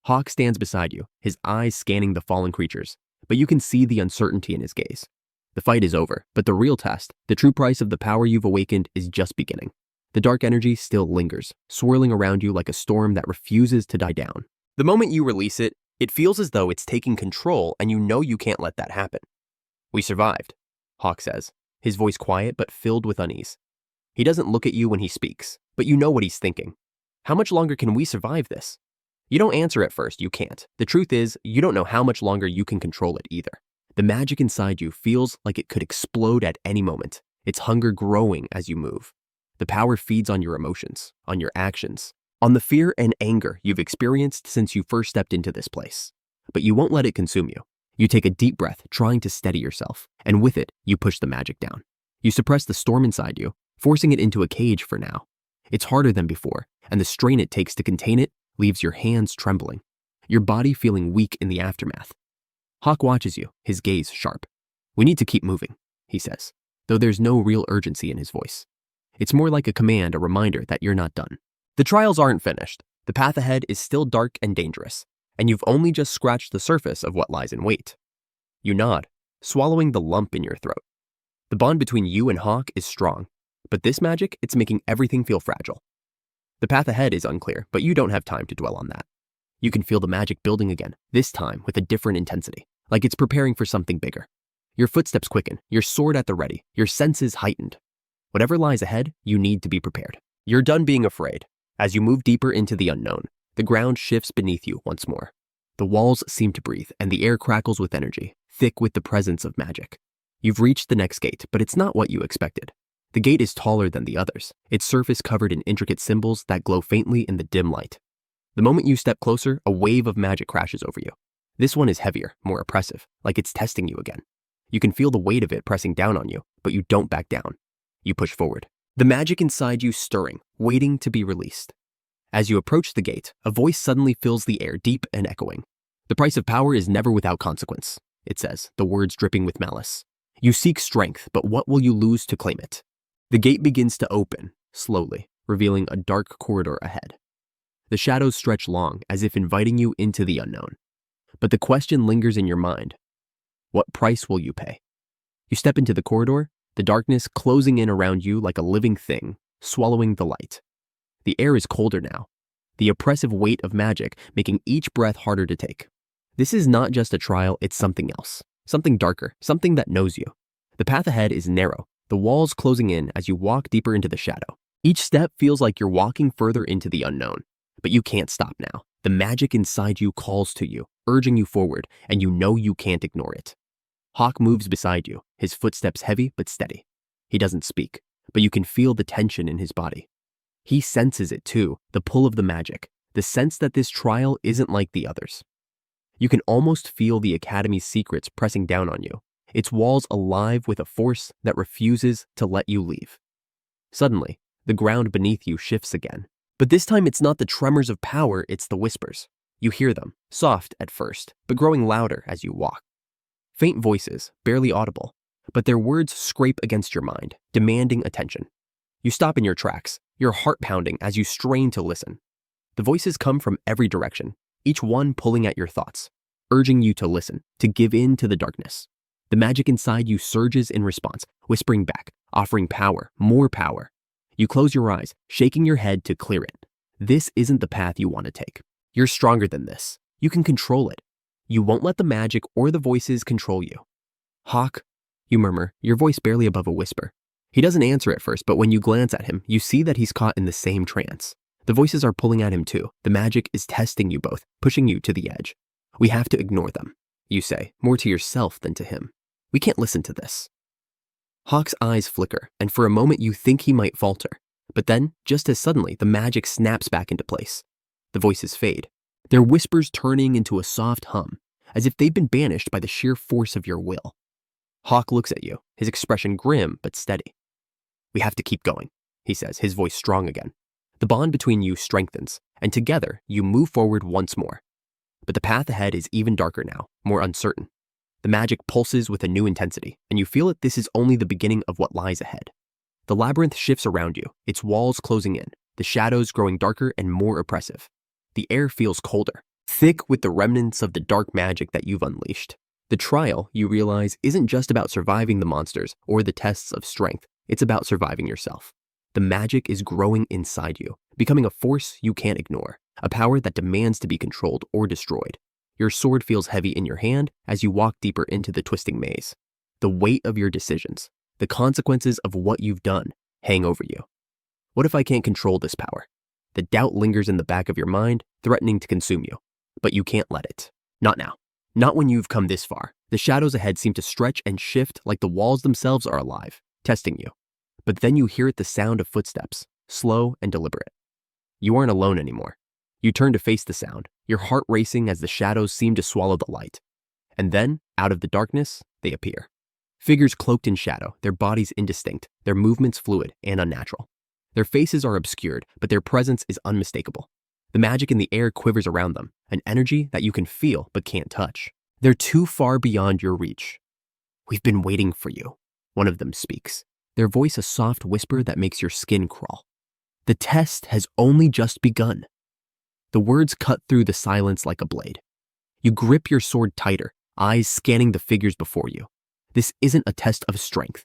Hawk stands beside you, his eyes scanning the fallen creatures, but you can see the uncertainty in his gaze. The fight is over, but the real test, the true price of the power you've awakened, is just beginning. The dark energy still lingers, swirling around you like a storm that refuses to die down. The moment you release it, it feels as though it's taking control, and you know you can't let that happen. We survived, Hawk says, his voice quiet but filled with unease. He doesn't look at you when he speaks, but you know what he's thinking. How much longer can we survive this? You don't answer at first, you can't. The truth is, you don't know how much longer you can control it either. The magic inside you feels like it could explode at any moment, its hunger growing as you move. The power feeds on your emotions, on your actions, on the fear and anger you've experienced since you first stepped into this place. But you won't let it consume you. You take a deep breath, trying to steady yourself, and with it, you push the magic down. You suppress the storm inside you, forcing it into a cage for now. It's harder than before, and the strain it takes to contain it leaves your hands trembling, your body feeling weak in the aftermath. Hawk watches you, his gaze sharp. We need to keep moving, he says, though there's no real urgency in his voice. It's more like a command, a reminder that you're not done. The trials aren't finished. The path ahead is still dark and dangerous, and you've only just scratched the surface of what lies in wait. You nod, swallowing the lump in your throat. The bond between you and Hawk is strong, but this magic, it's making everything feel fragile. The path ahead is unclear, but you don't have time to dwell on that. You can feel the magic building again, this time with a different intensity, like it's preparing for something bigger. Your footsteps quicken, your sword at the ready, your senses heightened. Whatever lies ahead, you need to be prepared. You're done being afraid. As you move deeper into the unknown, the ground shifts beneath you once more. The walls seem to breathe, and the air crackles with energy, thick with the presence of magic. You've reached the next gate, but it's not what you expected. The gate is taller than the others, its surface covered in intricate symbols that glow faintly in the dim light. The moment you step closer, a wave of magic crashes over you. This one is heavier, more oppressive, like it's testing you again. You can feel the weight of it pressing down on you, but you don't back down. You push forward, the magic inside you stirring, waiting to be released. As you approach the gate, a voice suddenly fills the air, deep and echoing. The price of power is never without consequence, it says, the words dripping with malice. You seek strength, but what will you lose to claim it? The gate begins to open, slowly, revealing a dark corridor ahead. The shadows stretch long, as if inviting you into the unknown. But the question lingers in your mind. What price will you pay? You step into the corridor, the darkness closing in around you like a living thing, swallowing the light. The air is colder now, the oppressive weight of magic making each breath harder to take. This is not just a trial, it's something else, something darker, something that knows you. The path ahead is narrow, the walls closing in as you walk deeper into the shadow. Each step feels like you're walking further into the unknown, but you can't stop now. The magic inside you calls to you, urging you forward, and you know you can't ignore it. Hawk moves beside you, his footsteps heavy but steady. He doesn't speak, but you can feel the tension in his body. He senses it too, the pull of the magic, the sense that this trial isn't like the others. You can almost feel the Academy's secrets pressing down on you, its walls alive with a force that refuses to let you leave. Suddenly, the ground beneath you shifts again. But this time it's not the tremors of power, it's the whispers. You hear them, soft at first, but growing louder as you walk. Faint voices, barely audible, but their words scrape against your mind, demanding attention. You stop in your tracks, your heart pounding as you strain to listen. The voices come from every direction, each one pulling at your thoughts, urging you to listen, to give in to the darkness. The magic inside you surges in response, whispering back, offering power, more power. You close your eyes, shaking your head to clear it. This isn't the path you want to take. You're stronger than this. You can control it. You won't let the magic or the voices control you. Hawk, you murmur, your voice barely above a whisper. He doesn't answer at first, but when you glance at him, you see that he's caught in the same trance. The voices are pulling at him too. The magic is testing you both, pushing you to the edge. We have to ignore them, you say, more to yourself than to him. We can't listen to this. Hawk's eyes flicker, and for a moment you think he might falter. But then, just as suddenly, the magic snaps back into place. The voices fade, their whispers turning into a soft hum, as if they've been banished by the sheer force of your will. Hawk looks at you, his expression grim but steady. We have to keep going, he says, his voice strong again. The bond between you strengthens, and together you move forward once more. But the path ahead is even darker now, more uncertain. The magic pulses with a new intensity, and you feel that this is only the beginning of what lies ahead. The labyrinth shifts around you, its walls closing in, the shadows growing darker and more oppressive. The air feels colder, thick with the remnants of the dark magic that you've unleashed. The trial, you realize, isn't just about surviving the monsters or the tests of strength. It's about surviving yourself. The magic is growing inside you, becoming a force you can't ignore, a power that demands to be controlled or destroyed. Your sword feels heavy in your hand as you walk deeper into the twisting maze. The weight of your decisions, the consequences of what you've done, hang over you. What if I can't control this power? The doubt lingers in the back of your mind, threatening to consume you. But you can't let it. Not now. Not when you've come this far. The shadows ahead seem to stretch and shift like the walls themselves are alive, testing you. But then you hear the sound of footsteps, slow and deliberate. You aren't alone anymore. You turn to face the sound, your heart racing as the shadows seem to swallow the light. And then, out of the darkness, they appear. Figures cloaked in shadow, their bodies indistinct, their movements fluid and unnatural. Their faces are obscured, but their presence is unmistakable. The magic in the air quivers around them, an energy that you can feel but can't touch. They're too far beyond your reach. "We've been waiting for you," one of them speaks, their voice a soft whisper that makes your skin crawl. "The test has only just begun." The words cut through the silence like a blade. You grip your sword tighter, eyes scanning the figures before you. This isn't a test of strength.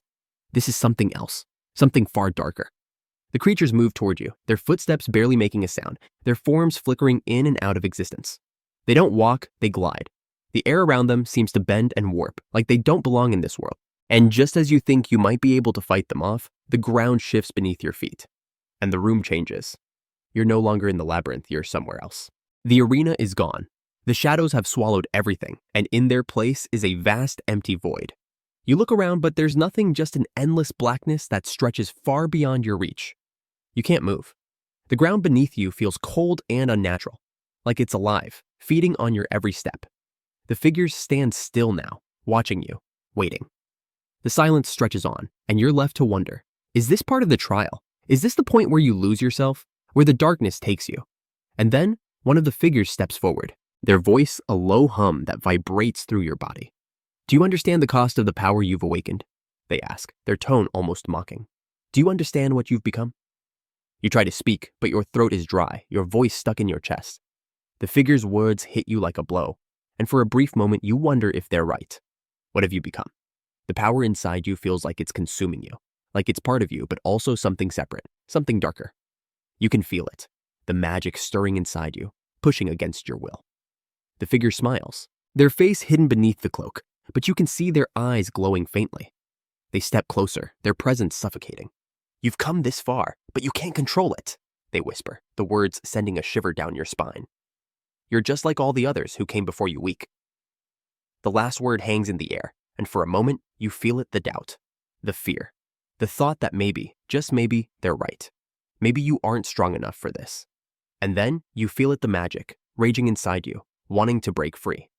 This is something else, something far darker. The creatures move toward you, their footsteps barely making a sound, their forms flickering in and out of existence. They don't walk, they glide. The air around them seems to bend and warp, like they don't belong in this world. And just as you think you might be able to fight them off, the ground shifts beneath your feet. And the room changes. You're no longer in the labyrinth, you're somewhere else. The arena is gone. The shadows have swallowed everything, and in their place is a vast empty void. You look around, but there's nothing, just an endless blackness that stretches far beyond your reach. You can't move. The ground beneath you feels cold and unnatural, like it's alive, feeding on your every step. The figures stand still now, watching you, waiting. The silence stretches on, and you're left to wonder, is this part of the trial? Is this the point where you lose yourself, where the darkness takes you? And then, one of the figures steps forward, their voice a low hum that vibrates through your body. "Do you understand the cost of the power you've awakened?" they ask, their tone almost mocking. "Do you understand what you've become?" You try to speak, but your throat is dry, your voice stuck in your chest. The figure's words hit you like a blow, and for a brief moment you wonder if they're right. What have you become? The power inside you feels like it's consuming you, like it's part of you, but also something separate, something darker. You can feel it, the magic stirring inside you, pushing against your will. The figure smiles, their face hidden beneath the cloak, but you can see their eyes glowing faintly. They step closer, their presence suffocating. "You've come this far, but you can't control it," they whisper, the words sending a shiver down your spine. "You're just like all the others who came before you weak." The last word hangs in the air, and for a moment, you feel it, the doubt, the fear, the thought that maybe, just maybe, they're right. Maybe you aren't strong enough for this. And then, you feel it, the magic, raging inside you, wanting to break free.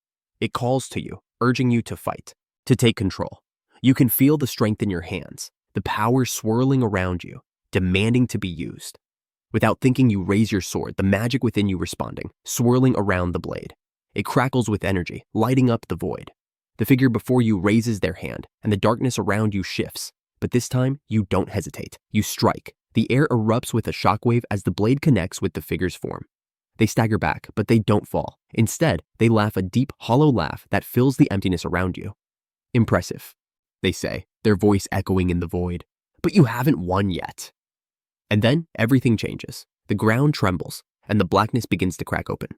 It calls to you, urging you to fight, to take control. You can feel the strength in your hands, the power swirling around you, demanding to be used. Without thinking, you raise your sword, the magic within you responding, swirling around the blade. It crackles with energy, lighting up the void. The figure before you raises their hand, and the darkness around you shifts. But this time, you don't hesitate. You strike. The air erupts with a shockwave as the blade connects with the figure's form. They stagger back, but they don't fall. Instead, they laugh a deep, hollow laugh that fills the emptiness around you. "Impressive," they say, their voice echoing in the void. "But you haven't won yet." And then everything changes. The ground trembles, and the blackness begins to crack open,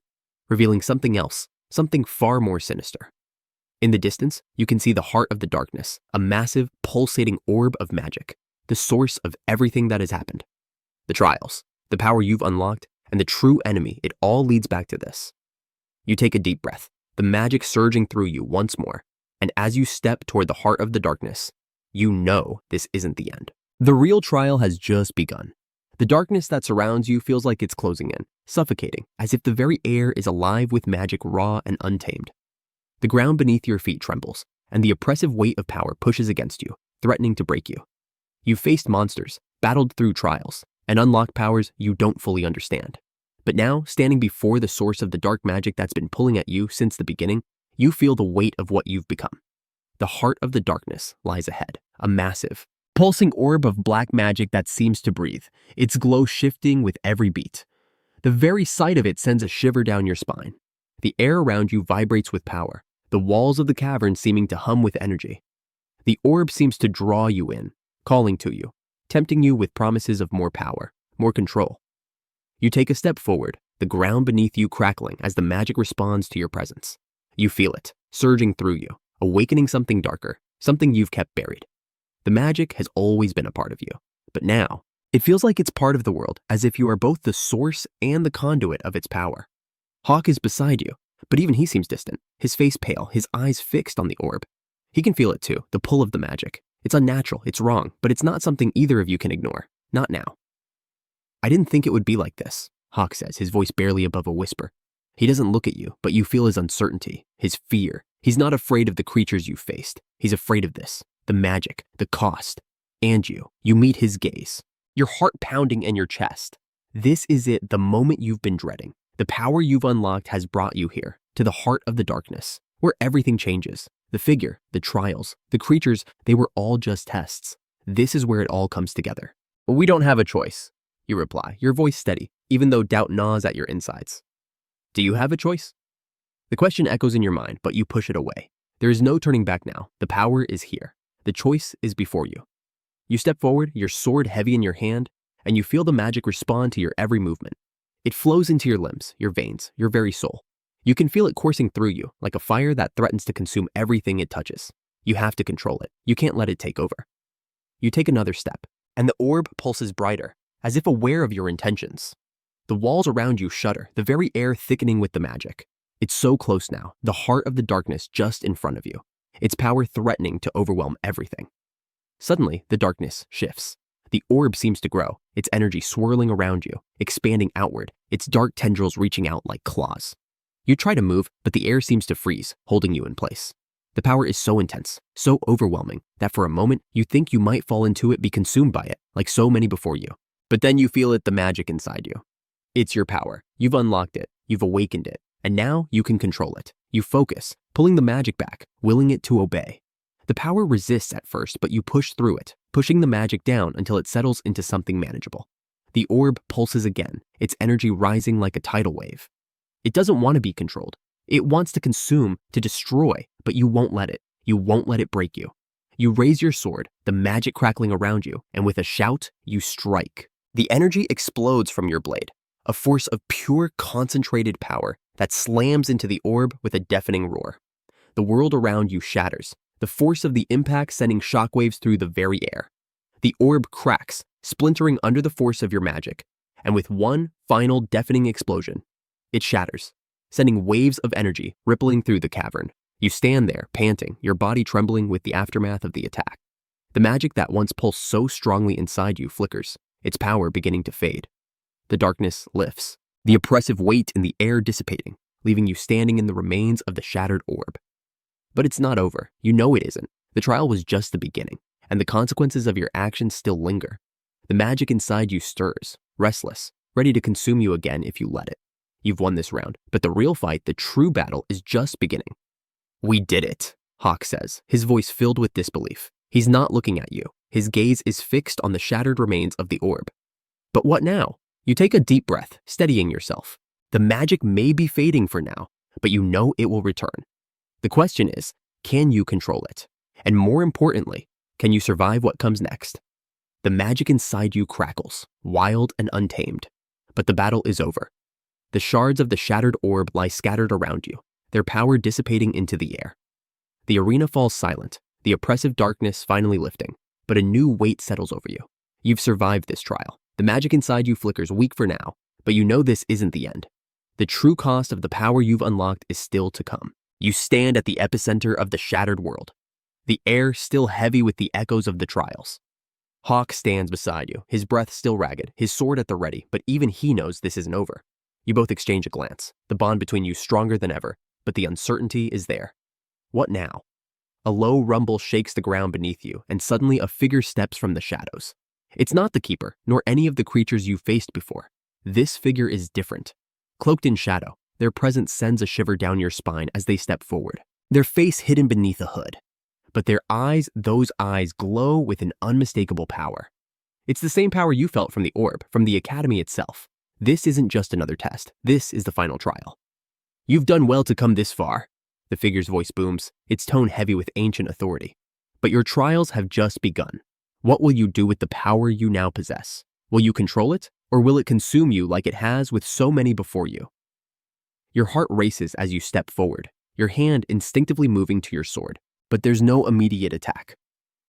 revealing something else, something far more sinister. In the distance, you can see the heart of the darkness, a massive, pulsating orb of magic, the source of everything that has happened. The trials, the power you've unlocked, and the true enemy, it all leads back to this. You take a deep breath, the magic surging through you once more, and as you step toward the heart of the darkness, you know this isn't the end. The real trial has just begun. The darkness that surrounds you feels like it's closing in, suffocating, as if the very air is alive with magic raw and untamed. The ground beneath your feet trembles, and the oppressive weight of power pushes against you, threatening to break you. You've faced monsters, battled through trials, and unlock powers you don't fully understand. But now, standing before the source of the dark magic that's been pulling at you since the beginning, you feel the weight of what you've become. The heart of the darkness lies ahead, a massive, pulsing orb of black magic that seems to breathe, its glow shifting with every beat. The very sight of it sends a shiver down your spine. The air around you vibrates with power, the walls of the cavern seeming to hum with energy. The orb seems to draw you in, calling to you, tempting you with promises of more power, more control. You take a step forward, the ground beneath you crackling as the magic responds to your presence. You feel it, surging through you, awakening something darker, something you've kept buried. The magic has always been a part of you, but now, it feels like it's part of the world, as if you are both the source and the conduit of its power. Hawk is beside you, but even he seems distant, his face pale, his eyes fixed on the orb. He can feel it too, the pull of the magic. It's unnatural, it's wrong, but it's not something either of you can ignore. Not now. I didn't think it would be like this, Hawk says, his voice barely above a whisper. He doesn't look at you, but you feel his uncertainty, his fear. He's not afraid of the creatures you faced. He's afraid of this, the magic, the cost. And you meet his gaze, your heart pounding in your chest. This is it, the moment you've been dreading. The power you've unlocked has brought you here, to the heart of the darkness, where everything changes. The figure, the trials, the creatures, they were all just tests. This is where it all comes together. We don't have a choice, you reply, your voice steady, even though doubt gnaws at your insides. Do you have a choice? The question echoes in your mind, but you push it away. There is no turning back now. The power is here. The choice is before you. You step forward, your sword heavy in your hand, and you feel the magic respond to your every movement. It flows into your limbs, your veins, your very soul. You can feel it coursing through you, like a fire that threatens to consume everything it touches. You have to control it. You can't let it take over. You take another step, and the orb pulses brighter, as if aware of your intentions. The walls around you shudder, the very air thickening with the magic. It's so close now, the heart of the darkness just in front of you, its power threatening to overwhelm everything. Suddenly, the darkness shifts. The orb seems to grow, its energy swirling around you, expanding outward, its dark tendrils reaching out like claws. You try to move, but the air seems to freeze, holding you in place. The power is so intense, so overwhelming, that for a moment, you think you might fall into it, be consumed by it, like so many before you. But then you feel it, the magic inside you. It's your power. You've unlocked it. You've awakened it. And now you can control it. You focus, pulling the magic back, willing it to obey. The power resists at first, but you push through it, pushing the magic down until it settles into something manageable. The orb pulses again, its energy rising like a tidal wave. It doesn't want to be controlled. It wants to consume, to destroy, but you won't let it. You won't let it break you. You raise your sword, the magic crackling around you, and with a shout, you strike. The energy explodes from your blade, a force of pure concentrated power that slams into the orb with a deafening roar. The world around you shatters, the force of the impact sending shockwaves through the very air. The orb cracks, splintering under the force of your magic, and with one final deafening explosion, it shatters, sending waves of energy rippling through the cavern. You stand there, panting, your body trembling with the aftermath of the attack. The magic that once pulsed so strongly inside you flickers, its power beginning to fade. The darkness lifts, the oppressive weight in the air dissipating, leaving you standing in the remains of the shattered orb. But it's not over. You know it isn't. The trial was just the beginning, and the consequences of your actions still linger. The magic inside you stirs, restless, ready to consume you again if you let it. You've won this round, but the real fight, the true battle, is just beginning. We did it, Hawk says, his voice filled with disbelief. He's not looking at you. His gaze is fixed on the shattered remains of the orb. But what now? You take a deep breath, steadying yourself. The magic may be fading for now, but you know it will return. The question is, can you control it? And more importantly, can you survive what comes next? The magic inside you crackles, wild and untamed. But the battle is over. The shards of the shattered orb lie scattered around you, their power dissipating into the air. The arena falls silent, the oppressive darkness finally lifting, but a new weight settles over you. You've survived this trial. The magic inside you flickers weak for now, but you know this isn't the end. The true cost of the power you've unlocked is still to come. You stand at the epicenter of the shattered world, the air still heavy with the echoes of the trials. Hawk stands beside you, his breath still ragged, his sword at the ready, but even he knows this isn't over. You both exchange a glance, the bond between you stronger than ever, but the uncertainty is there. What now? A low rumble shakes the ground beneath you, and suddenly a figure steps from the shadows. It's not the keeper, nor any of the creatures you've faced before. This figure is different. Cloaked in shadow, their presence sends a shiver down your spine as they step forward, their face hidden beneath a hood. But their eyes, those eyes glow with an unmistakable power. It's the same power you felt from the orb, from the academy itself. This isn't just another test. This is the final trial. You've done well to come this far. The figure's voice booms, its tone heavy with ancient authority. But your trials have just begun. What will you do with the power you now possess? Will you control it, or will it consume you like it has with so many before you? Your heart races as you step forward, your hand instinctively moving to your sword, but there's no immediate attack.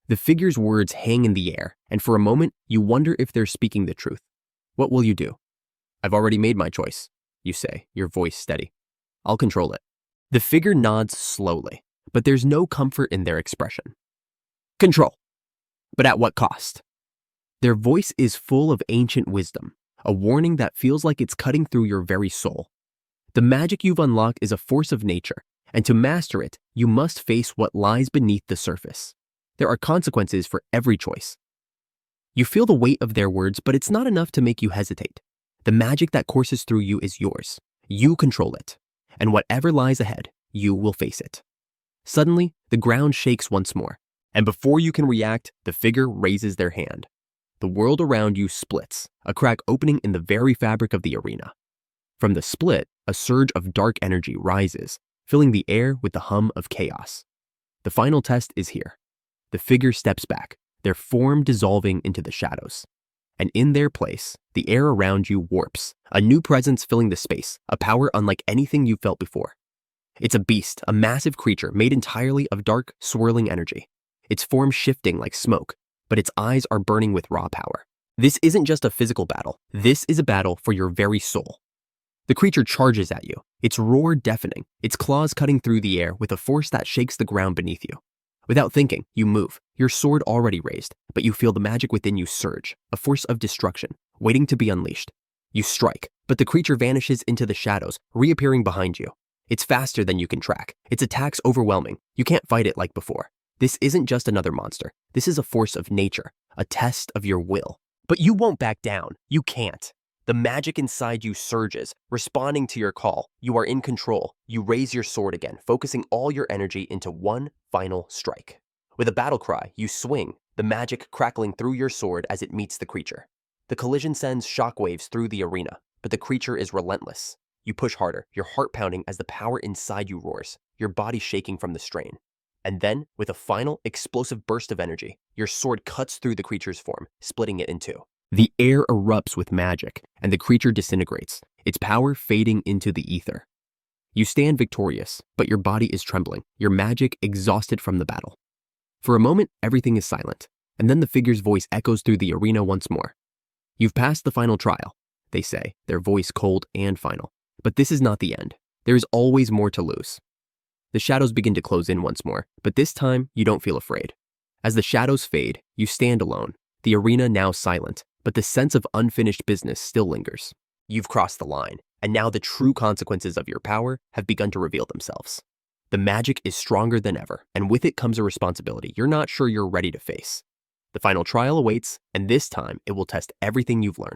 The figure's words hang in the air, and for a moment, you wonder if they're speaking the truth. What will you do? I've already made my choice, you say, your voice steady. I'll control it. The figure nods slowly, but there's no comfort in their expression. Control. But at what cost? Their voice is full of ancient wisdom, a warning that feels like it's cutting through your very soul. The magic you've unlocked is a force of nature, and to master it, you must face what lies beneath the surface. There are consequences for every choice. You feel the weight of their words, but it's not enough to make you hesitate. The magic that courses through you is yours. You control it. And whatever lies ahead, you will face it. Suddenly, the ground shakes once more, and before you can react, the figure raises their hand. The world around you splits, a crack opening in the very fabric of the arena. From the split, a surge of dark energy rises, filling the air with the hum of chaos. The final test is here. The figure steps back, their form dissolving into the shadows. And in their place, the air around you warps, a new presence filling the space, a power unlike anything you've felt before. It's a beast, a massive creature made entirely of dark, swirling energy. Its form shifting like smoke, but its eyes are burning with raw power. This isn't just a physical battle. This is a battle for your very soul. The creature charges at you, its roar deafening, its claws cutting through the air with a force that shakes the ground beneath you. Without thinking, you move, your sword already raised, but you feel the magic within you surge, a force of destruction, waiting to be unleashed. You strike, but the creature vanishes into the shadows, reappearing behind you. It's faster than you can track. Its attack's overwhelming. You can't fight it like before. This isn't just another monster. This is a force of nature, a test of your will. But you won't back down. You can't. The magic inside you surges, responding to your call. You are in control. You raise your sword again, focusing all your energy into one final strike. With a battle cry, you swing, the magic crackling through your sword as it meets the creature. The collision sends shockwaves through the arena, but the creature is relentless. You push harder, your heart pounding as the power inside you roars, your body shaking from the strain. And then, with a final, explosive burst of energy, your sword cuts through the creature's form, splitting it in two. The air erupts with magic, and the creature disintegrates, its power fading into the ether. You stand victorious, but your body is trembling, your magic exhausted from the battle. For a moment, everything is silent, and then the figure's voice echoes through the arena once more. You've passed the final trial, they say, their voice cold and final. But this is not the end. There is always more to lose. The shadows begin to close in once more, but this time you don't feel afraid. As the shadows fade, you stand alone, the arena now silent, but the sense of unfinished business still lingers. You've crossed the line, and now the true consequences of your power have begun to reveal themselves. The magic is stronger than ever, and with it comes a responsibility you're not sure you're ready to face. The final trial awaits, and this time it will test everything you've learned.